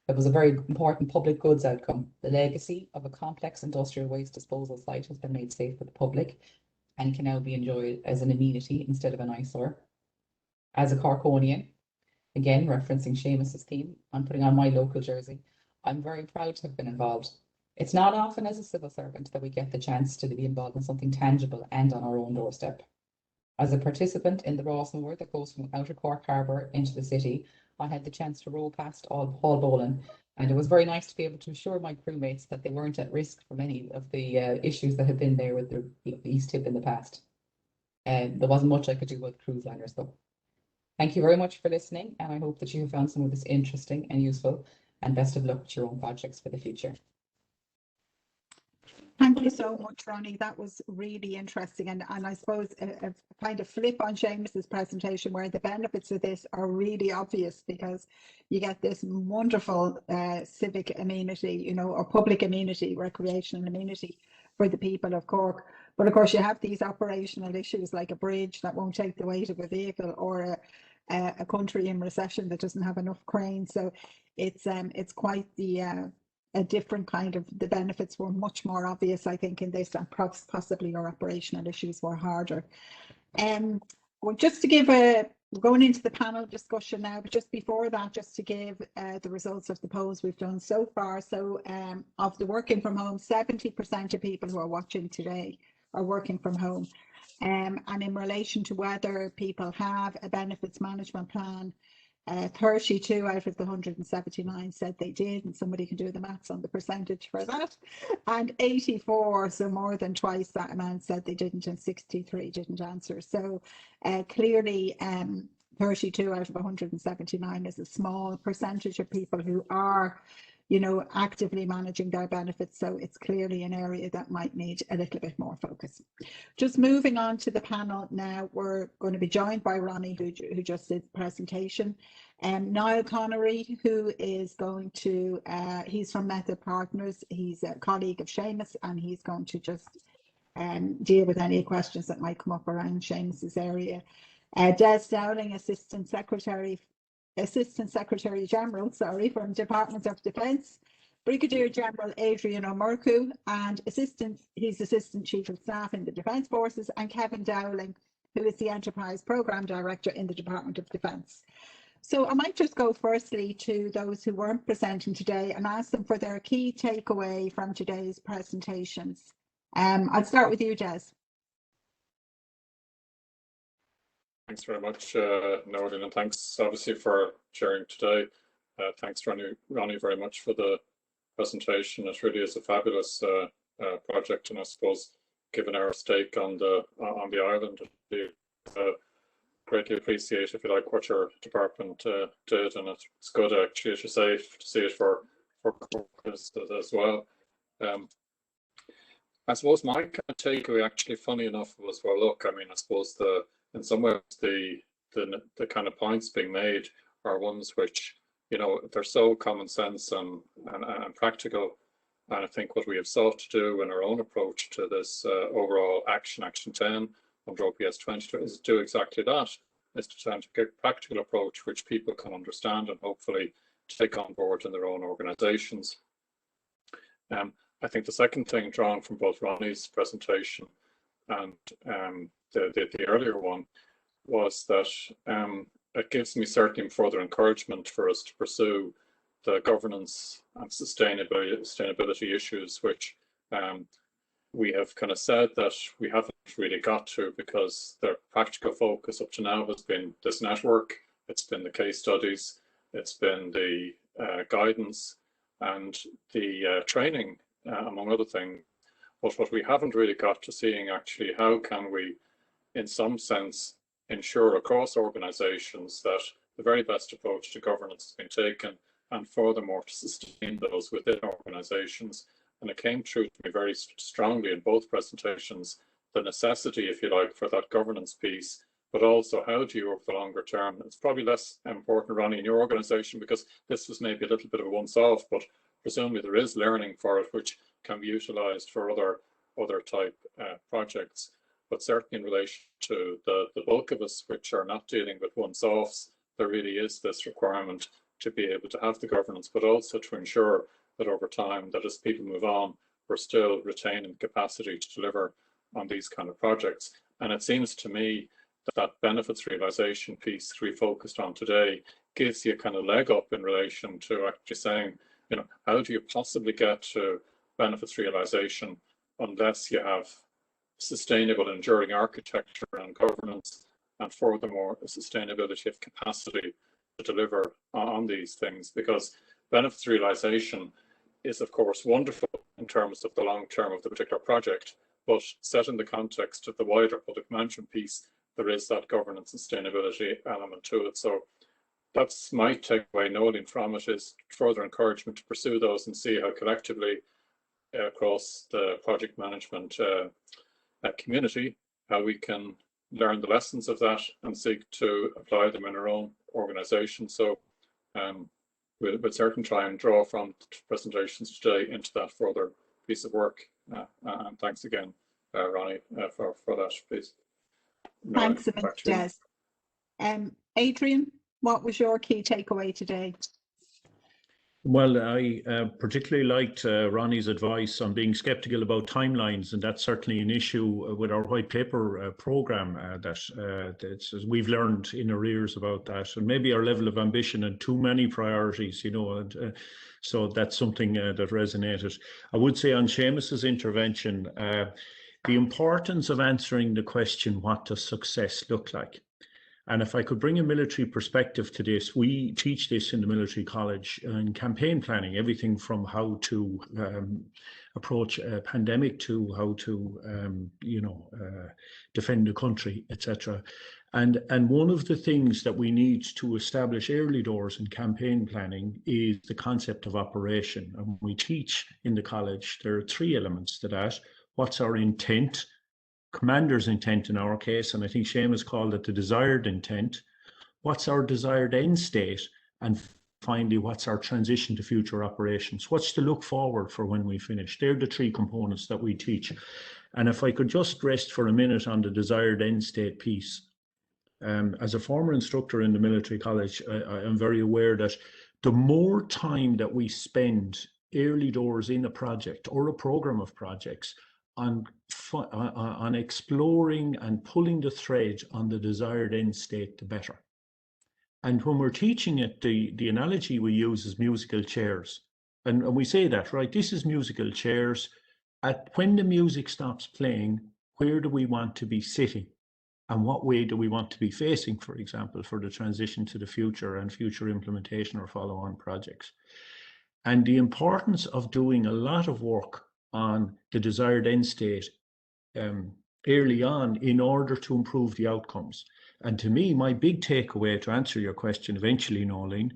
There was a very important public goods outcome. The legacy of a complex industrial waste disposal site has been made safe for the public and can now be enjoyed as an amenity instead of an eyesore. As a Corkonian, again referencing Seamus's theme, I'm putting on my local jersey, I'm very proud to have been involved. It's not often as a civil servant that we get the chance to be involved in something tangible and on our own doorstep. As a participant in the Rossmoor that goes from Outer Cork Harbour into the city, I had the chance to row past Paul Boland And it was very nice to be able to assure my crewmates that they weren't at risk from any of the issues that had been there with the East Tip in the past. And there wasn't much I could do with cruise liners though. Thank you very much for listening, and I hope that you have found some of this interesting and useful, and best of luck with your own projects for the future. Thank you so much, Ronnie. That was really interesting. And I suppose a kind of flip on Seamus's presentation where the benefits of this are really obvious, because you get this wonderful civic amenity, you know, or public amenity, recreational amenity for the people of Cork. But of course, you have these operational issues like a bridge that won't take the weight of a vehicle, or a country in recession that doesn't have enough cranes. So it's quite a different kind of, the benefits were much more obvious, I think, in this, and possibly your operational issues were harder. Well, just to give we're going into the panel discussion now, but just before that, just to give the results of the polls we've done so far. So of the working from home, 70% of people who are watching today are working from home. And in relation to whether people have a benefits management plan, 32 out of the 179 said they did, and somebody can do the maths on the percentage for that. And 84, so more than twice that amount, said they didn't, and 63 didn't answer. So clearly 32 out of 179 is a small percentage of people who are, you know, actively managing their benefits. So it's clearly an area that might need a little bit more focus. Just moving on to the panel now, we're going to be joined by Ronnie, who just did the presentation, and Niall Connery, who is going to, he's from Method Partners, he's a colleague of Seamus, and he's going to just deal with any questions that might come up around Seamus's area. Des Dowling, Assistant Secretary General, from Department of Defence, Brigadier General Adrian O'Murcu, and he's Assistant Chief of Staff in the Defence Forces, and Kevin Dowling, who is the Enterprise Programme Director in the Department of Defence. So I might just go firstly to those who weren't presenting today and ask them for their key takeaway from today's presentations. I'll start with you, Des. Thanks very much, Nolan, and thanks obviously for sharing today. Thanks, Ronnie, very much for the presentation. It really is a fabulous project, and I suppose, given our stake on the island, greatly appreciate, if you like, what your department did, and it's good actually, as you say, to see it for Cork as well. I suppose my kind of takeaway, actually, funny enough, was, well, look, I mean, I suppose in some ways the kind of points being made are ones which, you know, they're so common sense and practical. And I think what we have sought to do in our own approach to this overall Action 10 under OPS 20 is do exactly that, is to try to get a practical approach which people can understand and hopefully take on board in their own organisations. I think the second thing drawn from both Ronnie's presentation and the earlier one was that it gives me certainly further encouragement for us to pursue the governance and sustainability issues, which we have kind of said that we haven't really got to, because the practical focus up to now has been this network, it's been the case studies, it's been the guidance and the training, among other things. But what we haven't really got to seeing actually, how can we, in some sense, ensure across organisations that the very best approach to governance has been taken, and furthermore to sustain those within organisations. And it came through to me very strongly in both presentations, the necessity, if you like, for that governance piece, but also how do you, over the longer term, it's probably less important, Ronnie, in your organisation, because this was maybe a little bit of a once-off, but presumably there is learning for it, which can be utilised for other type projects. But certainly in relation to the bulk of us which are not dealing with once-offs, there really is this requirement to be able to have the governance, but also to ensure that over time, that as people move on, we're still retaining capacity to deliver on these kind of projects. And it seems to me that that benefits realisation piece that we focused on today gives you a kind of leg up in relation to actually saying, you know, how do you possibly get to benefits realisation unless you have sustainable enduring architecture and governance, and furthermore a sustainability of capacity to deliver on these things? Because benefits realisation is of course wonderful in terms of the long term of the particular project, but set in the context of the wider public management piece, there is that governance and sustainability element to it. So that's my takeaway, Noeline, from it, is further encouragement to pursue those and see how collectively across the project management community, how we can learn the lessons of that and seek to apply them in our own organisation. So we'll certainly try and draw from presentations today into that further piece of work. And thanks again, Ronnie, for that, please. Thanks a minute, Des. Adrian, what was your key takeaway today? Well, I particularly liked Ronnie's advice on being skeptical about timelines, and that's certainly an issue with our white paper program that we've learned in arrears about that, and maybe our level of ambition and too many priorities, you know, and so that's something that resonated. I would say on Seamus's intervention, the importance of answering the question, what does success look like? And if I could bring a military perspective to this, we teach this in the military college in campaign planning, everything from how to approach a pandemic to how to, defend the country, etc. And one of the things that we need to establish early doors in campaign planning is the concept of operation. And we teach in the college, there are 3 elements to that. What's our intent? Commander's intent in our case, and I think Seamus called it the desired intent. What's our desired end state? And finally, what's our transition to future operations? What's to look forward for when we finish? They're the 3 components that we teach. And if I could just rest for a minute on the desired end state piece. As a former instructor in the military college, I am very aware that the more time that we spend early doors in a project or a program of projects on exploring and pulling the thread on the desired end state, the better. And when we're teaching it, the analogy we use is musical chairs. And we say that, right? This is musical chairs. When the music stops playing, where do we want to be sitting? And what way do we want to be facing, for example, for the transition to the future and future implementation or follow-on projects? And the importance of doing a lot of work on the desired end state early on in order to improve the outcomes. And to me, my big takeaway, to answer your question eventually, Noeline,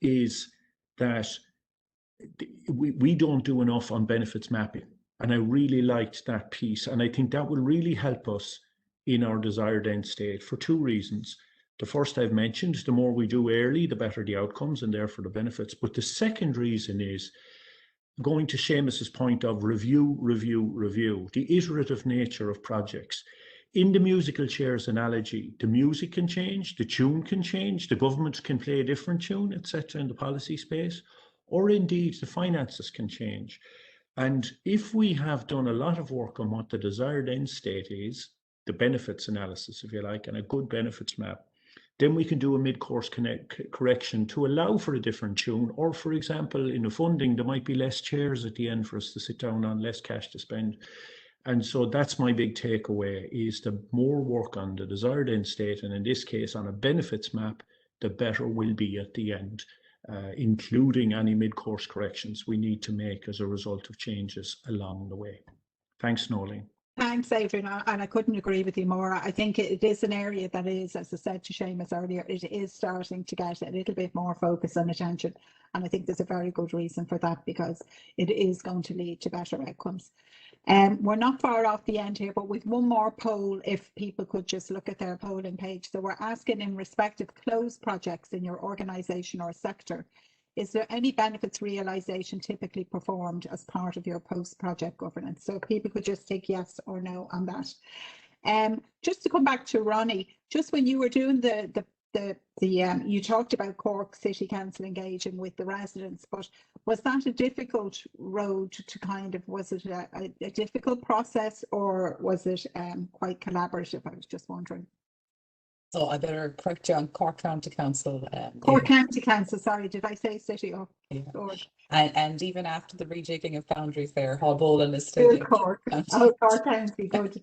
is that we don't do enough on benefits mapping. And I really liked that piece. And I think that will really help us in our desired end state for 2 reasons. The first I've mentioned, the more we do early, the better the outcomes and therefore the benefits. But the second reason is going to Seamus's point of review, the iterative nature of projects. In the musical chairs analogy, the music can change, the tune can change, the government can play a different tune, etc. in the policy space, or indeed the finances can change. And if we have done a lot of work on what the desired end state is, the benefits analysis, if you like, and a good benefits map, then we can do a mid-course correction to allow for a different tune. Or, for example, in the funding, there might be less chairs at the end for us to sit down on, less cash to spend. And so that's my big takeaway, is the more work on the desired end state, and in this case on a benefits map, the better we'll be at the end, including any mid-course corrections we need to make as a result of changes along the way. Thanks, Noeline. Thanks, Adrian, and I couldn't agree with you more. I think it is an area that is, as I said to Seamus earlier, it is starting to get a little bit more focus and attention. And I think there's a very good reason for that, because it is going to lead to better outcomes. We're not far off the end here, but with one more poll, if people could just look at their polling page. So we're asking, in respect of closed projects in your organisation or sector, is there any benefits realisation typically performed as part of your post-project governance? So if people could just take yes or no on that. Just to come back to Ronnie, just when you were doing you talked about Cork City Council engaging with the residents, but was that a difficult road to kind of, was it a difficult process, or was it quite collaborative? I was just wondering. So I better correct you on Cork County Council. Cork County Council, sorry, did I say city? Oh, yeah. Lord. And even after the rejigging of boundaries there, Hallbolan is still Cork. Oh, Cork County, good.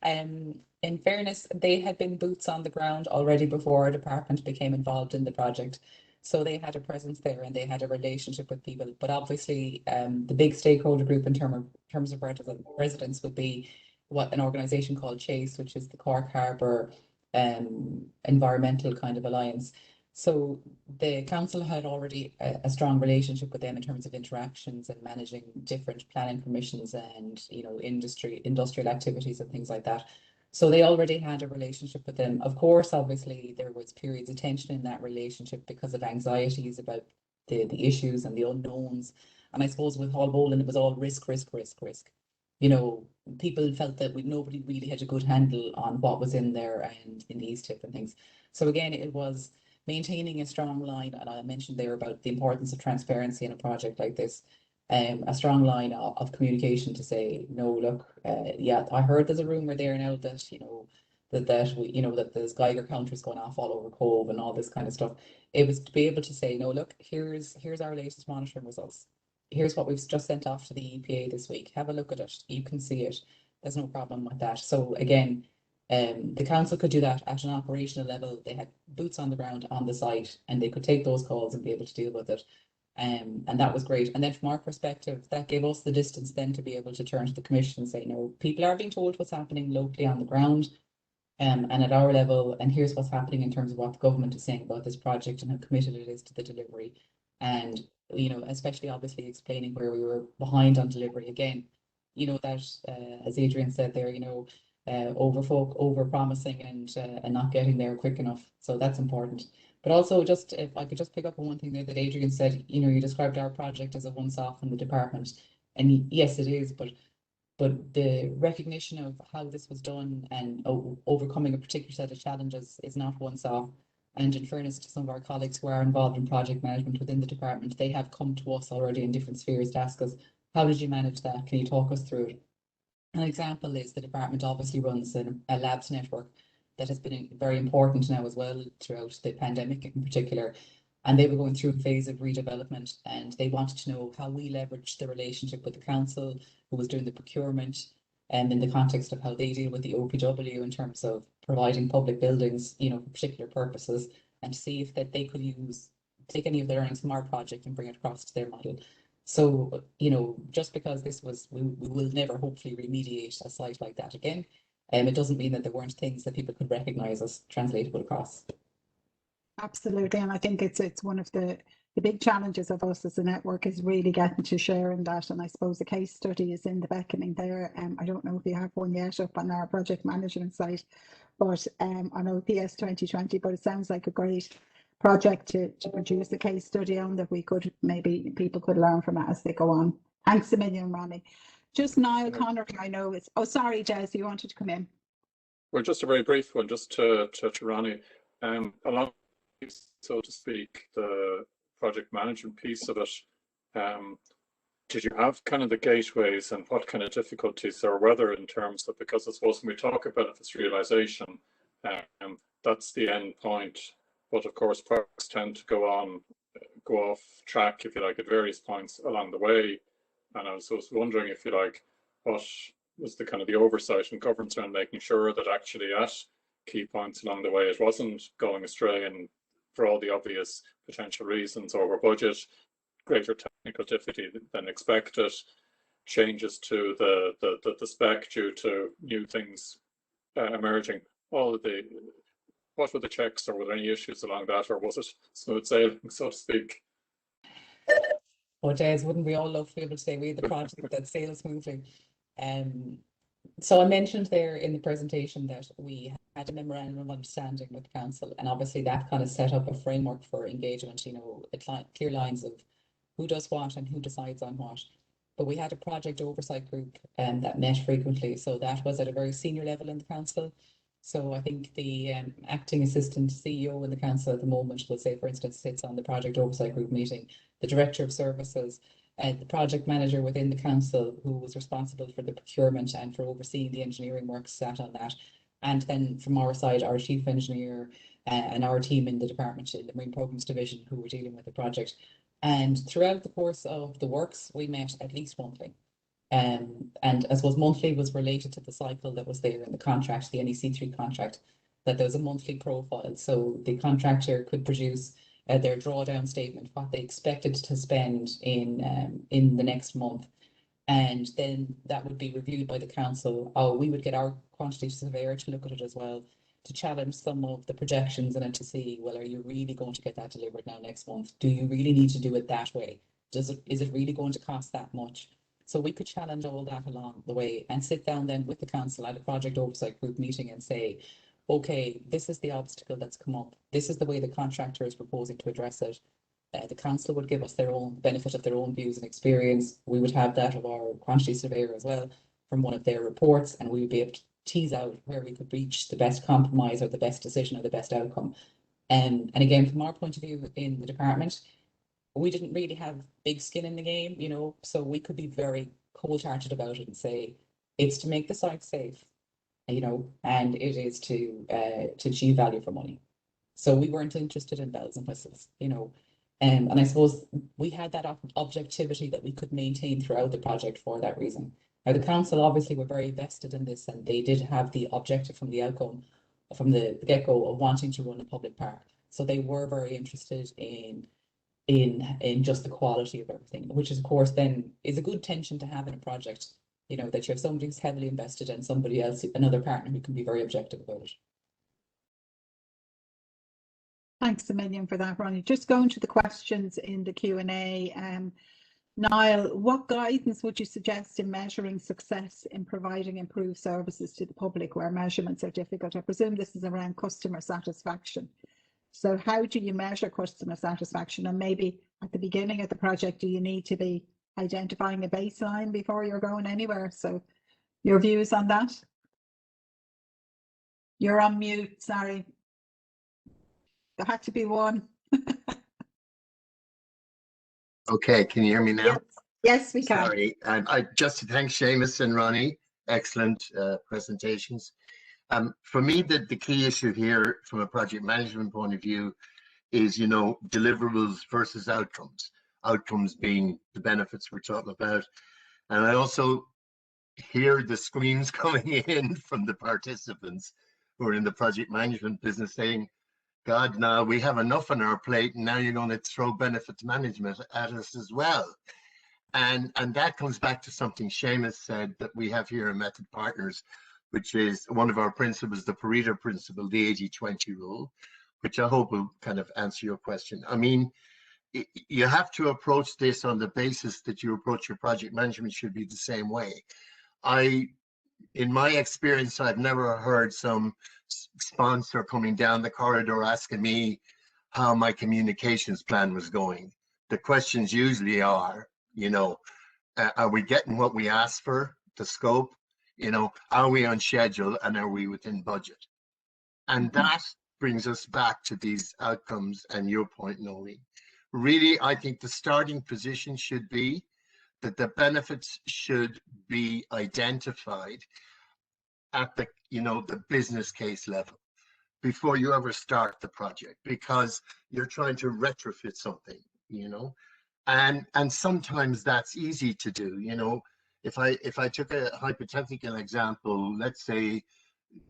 In fairness, they had been boots on the ground already before our department became involved in the project. So they had a presence there and they had a relationship with people. But obviously, the big stakeholder group in terms of residents would be what an organisation called Chase, which is the Cork Harbour Environmental kind of Alliance. So the council had already a strong relationship with them in terms of interactions and managing different planning permissions and, you know, industrial activities and things like that. So they already had a relationship with them. Of course, obviously, there was periods of tension in that relationship because of anxieties about the issues and the unknowns. And I suppose with Hall Bowling, it was all risk. You know, people felt that nobody really had a good handle on what was in there and in the East Tip and things. So again, it was maintaining a strong line, and I mentioned there about the importance of transparency in a project like this. A strong line of communication to say, no, look, yeah, I heard there's a rumor there now that, you know, that there's Geiger counters going off all over Cove and all this kind of stuff. It was to be able to say, no, look, here's our latest monitoring results. Here's what we've just sent off to the EPA this week. Have a look at it. You can see it. There's no problem with that. So again, the council could do that at an operational level. They had boots on the ground on the site, and they could take those calls and be able to deal with it. And that was great. And then from our perspective, that gave us the distance then to be able to turn to the commission and say, no, people are being told what's happening locally on the ground, and at our level, and here's what's happening in terms of what the government is saying about this project and how committed it is to the delivery. And, you know, especially obviously explaining where we were behind on delivery again, you know, that as Adrian said there, you know, over promising and not getting there quick enough. So that's important. But also, just if I could just pick up on one thing there that Adrian said, you know, you described our project as a once-off in the department, and yes, it is, but the recognition of how this was done and overcoming a particular set of challenges is not once-off. And in fairness to some of our colleagues who are involved in project management within the department, they have come to us already in different spheres to ask us, how did you manage that? Can you talk us through it? An example is the department obviously runs a labs network that has been very important now as well throughout the pandemic in particular. And they were going through a phase of redevelopment, and they wanted to know how we leveraged the relationship with the council who was doing the procurement, and in the context of how they deal with the OPW in terms of providing public buildings, you know, for particular purposes, and see if that they could take any of the learnings from our project and bring it across to their model. So, you know, just because this was, we will never hopefully remediate a site like that again. It doesn't mean that there weren't things that people could recognise as translatable across. Absolutely, and I think it's one of the big challenges of us as a network is really getting to share in that. And I suppose the case study is in the beckoning there. I don't know if you have one yet up on our project management site, but I know PS 2020, but it sounds like a great project to produce a case study on that maybe people could learn from it as they go on. Thanks a million, Ronnie. Just Niall Connor, I know it's, oh sorry Des, you wanted to come in. Well, just a very brief one, just to Ronnie. Along, so to speak, the project management piece of it, did you have kind of the gateways and what kind of difficulties or whether in terms of, because I suppose when we talk about benefits realisation, that's the end point, but of course projects tend to go off track, if you like, at various points along the way. And I was wondering, if you like, what was the kind of the oversight and governance around making sure that actually at key points along the way it wasn't going astray, and for all the obvious potential reasons, over budget, greater technical difficulty than expected, changes to the spec due to new things emerging. What were the checks, or were there any issues along that, or was it smooth sailing, so to speak? Well, Des, wouldn't we all love to be able to say we had the project that sailed smoothly? So I mentioned there in the presentation that we had a memorandum of understanding with the council, and obviously that kind of set up a framework for engagement, you know, clear lines of who does what and who decides on what. But we had a project oversight group that met frequently, so that was at a very senior level in the council. So I think the acting assistant CEO in the council at the moment will say, for instance, sits on the project oversight group meeting, the director of services, the project manager within the council who was responsible for the procurement and for overseeing the engineering work sat on that. And then from our side, our chief engineer and our team in the department, in the Marine Programmes Division, who were dealing with the project. And throughout the course of the works, we met at least monthly. And I suppose monthly was related to the cycle that was there in the contract, the NEC3 contract, that there was a monthly profile. So the contractor could produce their drawdown statement, what they expected to spend in the next month. And then that would be reviewed by the council. Oh, we would get our quantity surveyor to look at it as well, to challenge some of the projections in it to see, well, are you really going to get that delivered now next month? Do you really need to do it that way? Is it really going to cost that much? So we could challenge all that along the way and sit down then with the council at a project oversight group meeting and say, okay, this is the obstacle that's come up. This is the way the contractor is proposing to address it. The council would give us their own benefit of their own views and experience. We would have that of our quantity surveyor as well from one of their reports, and we would be able to tease out where we could reach the best compromise or the best decision or the best outcome. And again, from our point of view in the department, we didn't really have big skin in the game, you know, so we could be very cold-hearted about it and say it's to make the site safe, you know, and it is to achieve value for money. So we weren't interested in bells and whistles, you know. And I suppose we had that objectivity that we could maintain throughout the project for that reason. Now, the council obviously were very vested in this, and they did have the objective from the outcome, from the get-go, of wanting to run a public park. So they were very interested in just the quality of everything, which is, of course, then is a good tension to have in a project, you know, that you have somebody who's heavily invested and somebody else, another partner who can be very objective about it. Thanks a million for that, Ronnie. Just going to the questions in the Q&A. Niall, what guidance would you suggest in measuring success in providing improved services to the public where measurements are difficult? I presume this is around customer satisfaction. So how do you measure customer satisfaction? And maybe at the beginning of the project, do you need to be identifying a baseline before you're going anywhere? So your views on that? You're on mute, sorry. There had to be one. Okay, can you hear me now? Yes, we can. Sorry, I just to thank Seamus and Ronnie, excellent presentations. For me, the key issue here from a project management point of view is, you know, deliverables versus outcomes. Outcomes being the benefits we're talking about. And I also hear the screams coming in from the participants who are in the project management business saying, God, now we have enough on our plate, and now you're going to throw benefits management at us as well. And that comes back to something Seamus said that we have here in Method Partners, which is one of our principles, the Pareto principle, the 80-20 rule, which I hope will kind of answer your question. I mean, you have to approach this on the basis that you approach your project management should be the same way. In my experience, I've never heard some sponsor coming down the corridor asking me how my communications plan was going. The questions usually are, you know, are we getting what we asked for, the scope? You know, are we on schedule and are we within budget? And that brings us back to these outcomes and your point, Noli. Really, I think the starting position should be that the benefits should be identified at the, you know, the business case level before you ever start the project, because you're trying to retrofit something, you know, and sometimes that's easy to do. You know, if I took a hypothetical example, let's say,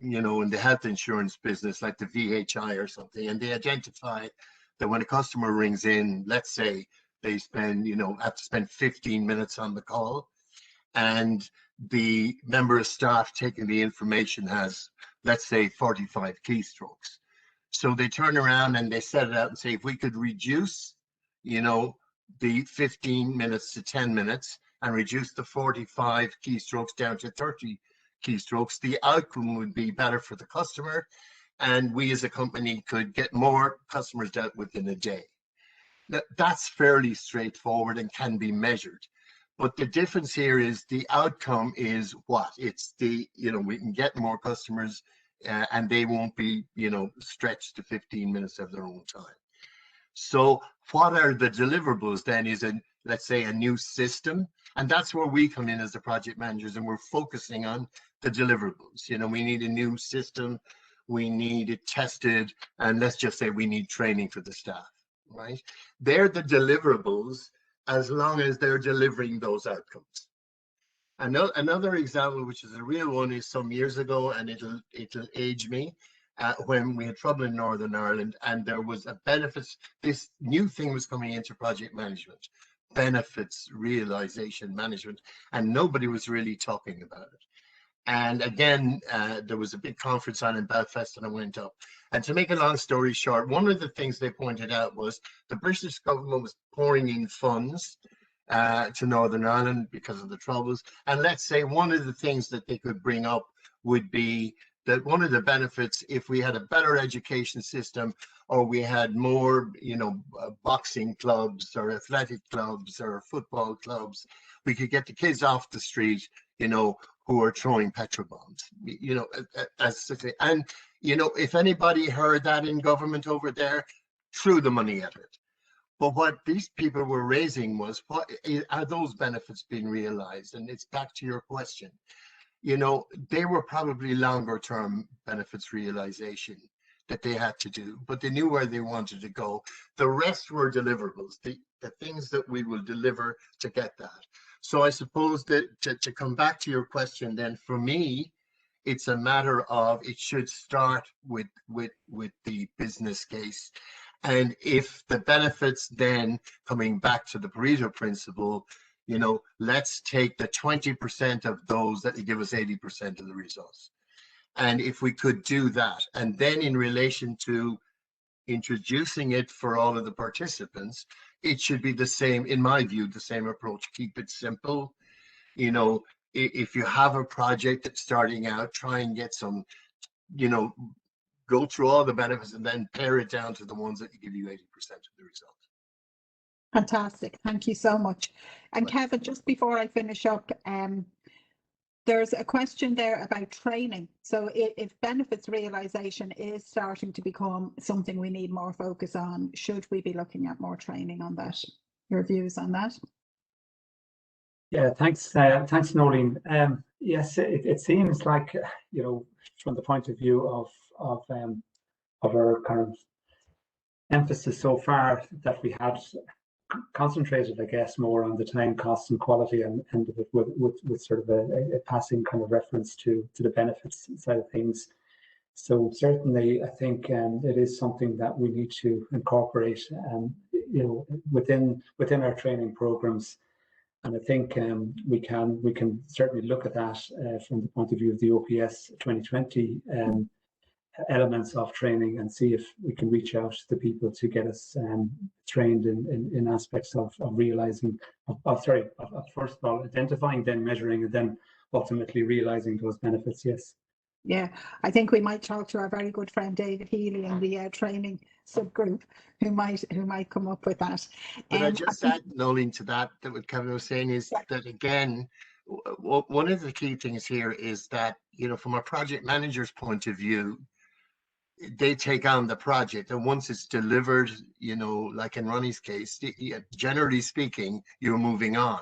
you know, in the health insurance business, like the VHI or something, and they identify that when a customer rings in, let's say they spend, you know, have to spend 15 minutes on the call, and the member of staff taking the information has, let's say, 45 keystrokes. So they turn around and they set it out and say, if we could reduce, you know, the 15 minutes to 10 minutes and reduce the 45 keystrokes down to 30 keystrokes, the outcome would be better for the customer. And we as a company could get more customers dealt with in a day. That's fairly straightforward and can be measured. But the difference here is the outcome is what? It's the, you know, we can get more customers and they won't be, you know, stretched to 15 minutes of their own time. So what are the deliverables then is, let's say, a new system. And that's where we come in as the project managers, and we're focusing on the deliverables. You know, we need a new system, we need it tested, and let's just say we need training for the staff, right? They're the deliverables as long as they're delivering those outcomes. Another example, which is a real one, is some years ago, and it'll age me. when we had trouble in Northern Ireland, and there was a benefits. This new thing was coming into project management, benefits realization management, and nobody was really talking about it. And again, there was a big conference on in Belfast, and I went up. And to make a long story short, one of the things they pointed out was the British government was pouring in funds to Northern Ireland because of the troubles. And let's say one of the things that they could bring up would be that one of the benefits, if we had a better education system, or we had more, boxing clubs or athletic clubs or football clubs, we could get the kids off the street, who are throwing petrol bombs, and if anybody heard that in government over there, threw the money at it. But what these people were raising was, what are those benefits being realized? And it's back to your question. They were probably longer term benefits realization that they had to do, but they knew where they wanted to go. The rest were deliverables, the things that we will deliver to get that. So I suppose that to come back to your question, then for me, it's a matter of, it should start with the business case. And if the benefits, then coming back to the Pareto principle, let's take the 20% of those that give us 80% of the results. And if we could do that, and then in relation to introducing it for all of the participants, it should be the same, in my view, the same approach. Keep it simple. If you have a project that's starting out, try and get some, go through all the benefits and then pare it down to the ones that give you 80% of the result. Fantastic. Thank you so much. And Kevin, just before I finish up, there's a question there about training. So if benefits realization is starting to become something we need more focus on, should we be looking at more training on that? Your views on that? Yeah, thanks, Nolene. Yes, it seems like, from the point of view of our kind of emphasis so far, that we had concentrated, I guess, more on the time, costs, and quality, and with sort of a passing kind of reference to the benefits side of things. So certainly, I think it is something that we need to incorporate, within our training programs. And I think we can certainly look at that from the point of view of the OPS 2020 elements of training, and see if we can reach out to people to get us trained in aspects of realizing, first of all, identifying, then measuring, and then ultimately realizing those benefits. Yes. Yeah, I think we might talk to our very good friend David Healy in the training subgroup, who might come up with that. But I just add, Nolene, to that what Kevin was saying is that, again, one of the key things here is that, from a project manager's point of view, they take on the project, and once it's delivered, like in Ronnie's case, generally speaking, you're moving on.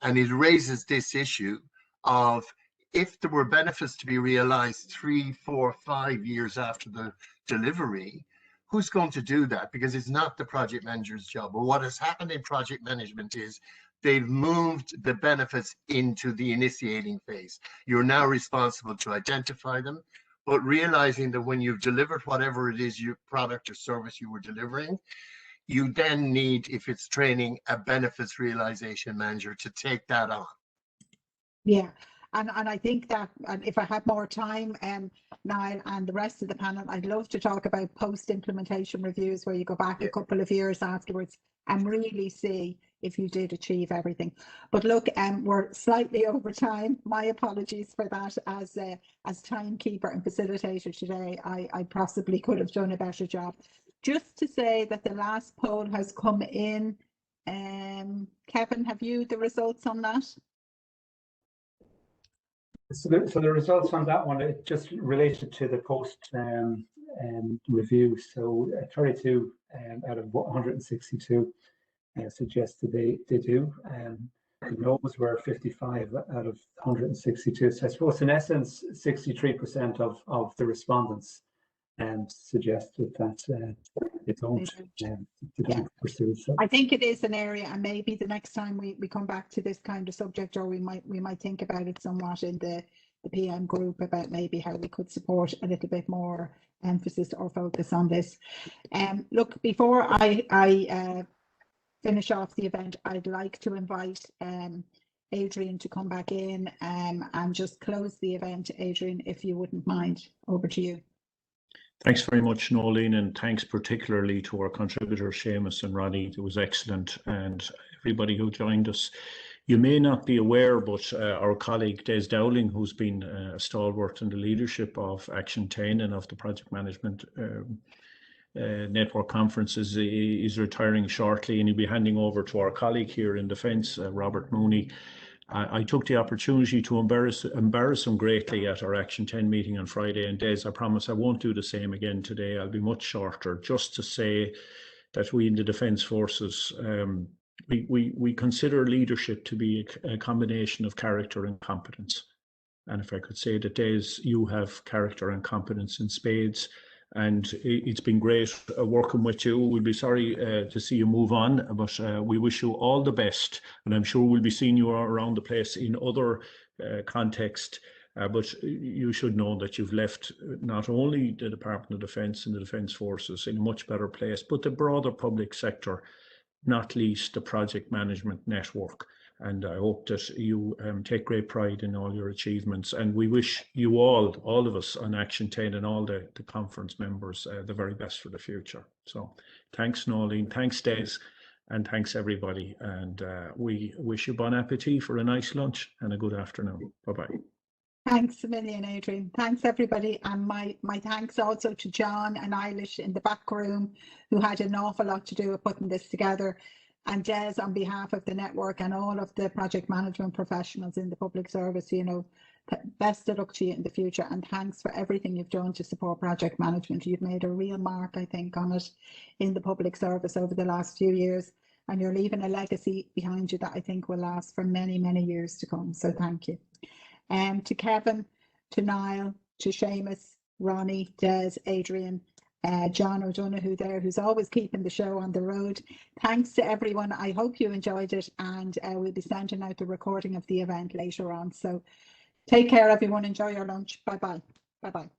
And it raises this issue of, if there were benefits to be realized 3, 4, 5 years after the delivery, who's going to do that? Because it's not the project manager's job. But what has happened in project management is they've moved the benefits into the initiating phase. You're now responsible to identify them, but realizing that when you've delivered whatever it is, your product or service you were delivering, you then need, if it's training, a benefits realization manager to take that on. Yeah. And I think that if I had more time, Niall and the rest of the panel, I'd love to talk about post-implementation reviews, where you go back a couple of years afterwards and really see if you did achieve everything. But look, we're slightly over time. My apologies for that. As timekeeper and facilitator today, I possibly could have done a better job. Just to say that the last poll has come in. Kevin, have you the results on that? So the results on that one, it just related to the post review. So 32 out of 162 suggested they do. The no's were 55 out of 162. So I suppose in essence, 63% of the respondents suggested that they don't pursue. So I think it is an area, and maybe the next time we come back to this kind of subject, or we might think about it somewhat in the PM group, about maybe how we could support a little bit more emphasis or focus on this. Look, before I finish off the event, I'd like to invite Adrian to come back in and just close the event. Adrian, if you wouldn't mind, over to you. Thanks very much, Nolene, and thanks particularly to our contributors, Seamus and Ronnie. It was excellent, and everybody who joined us. You may not be aware, but our colleague Des Dowling, who's been a stalwart in the leadership of Action 10 and of the project management network conferences, is retiring shortly, and he'll be handing over to our colleague here in Defence, Robert Mooney. I took the opportunity to embarrass him greatly at our Action 10 meeting on Friday, and Des, I promise I won't do the same again today. I'll be much shorter, just to say that we in the Defence Forces, we consider leadership to be a combination of character and competence. And if I could say that, Des, you have character and competence in spades, and it's been great working with you. We'll be sorry to see you move on, but we wish you all the best, and I'm sure we'll be seeing you around the place in other contexts. But you should know that you've left not only the Department of Defence and the Defence Forces in a much better place, but the broader public sector, not least the project management network. And I hope that you take great pride in all your achievements. And we wish you all of us on Action 10 and all the conference members the very best for the future. So thanks, Nolene, thanks, Des, and thanks everybody. And we wish you bon appetit for a nice lunch and a good afternoon. Bye-bye. Thanks a million, Adrian. Thanks, everybody. And my thanks also to John and Eilish in the back room, who had an awful lot to do with putting this together. And Des, on behalf of the network and all of the project management professionals in the public service, you know, best of luck to you in the future. And thanks for everything you've done to support project management. You've made a real mark, I think, on it in the public service over the last few years. And you're leaving a legacy behind you that I think will last for many, many years to come. So thank you. To Kevin, to Niall, to Seamus, Ronnie, Des, Adrian, John O'Donoghue there, who's always keeping the show on the road. Thanks to everyone. I hope you enjoyed it, and we'll be sending out the recording of the event later on. So take care, everyone. Enjoy your lunch. Bye-bye. Bye-bye.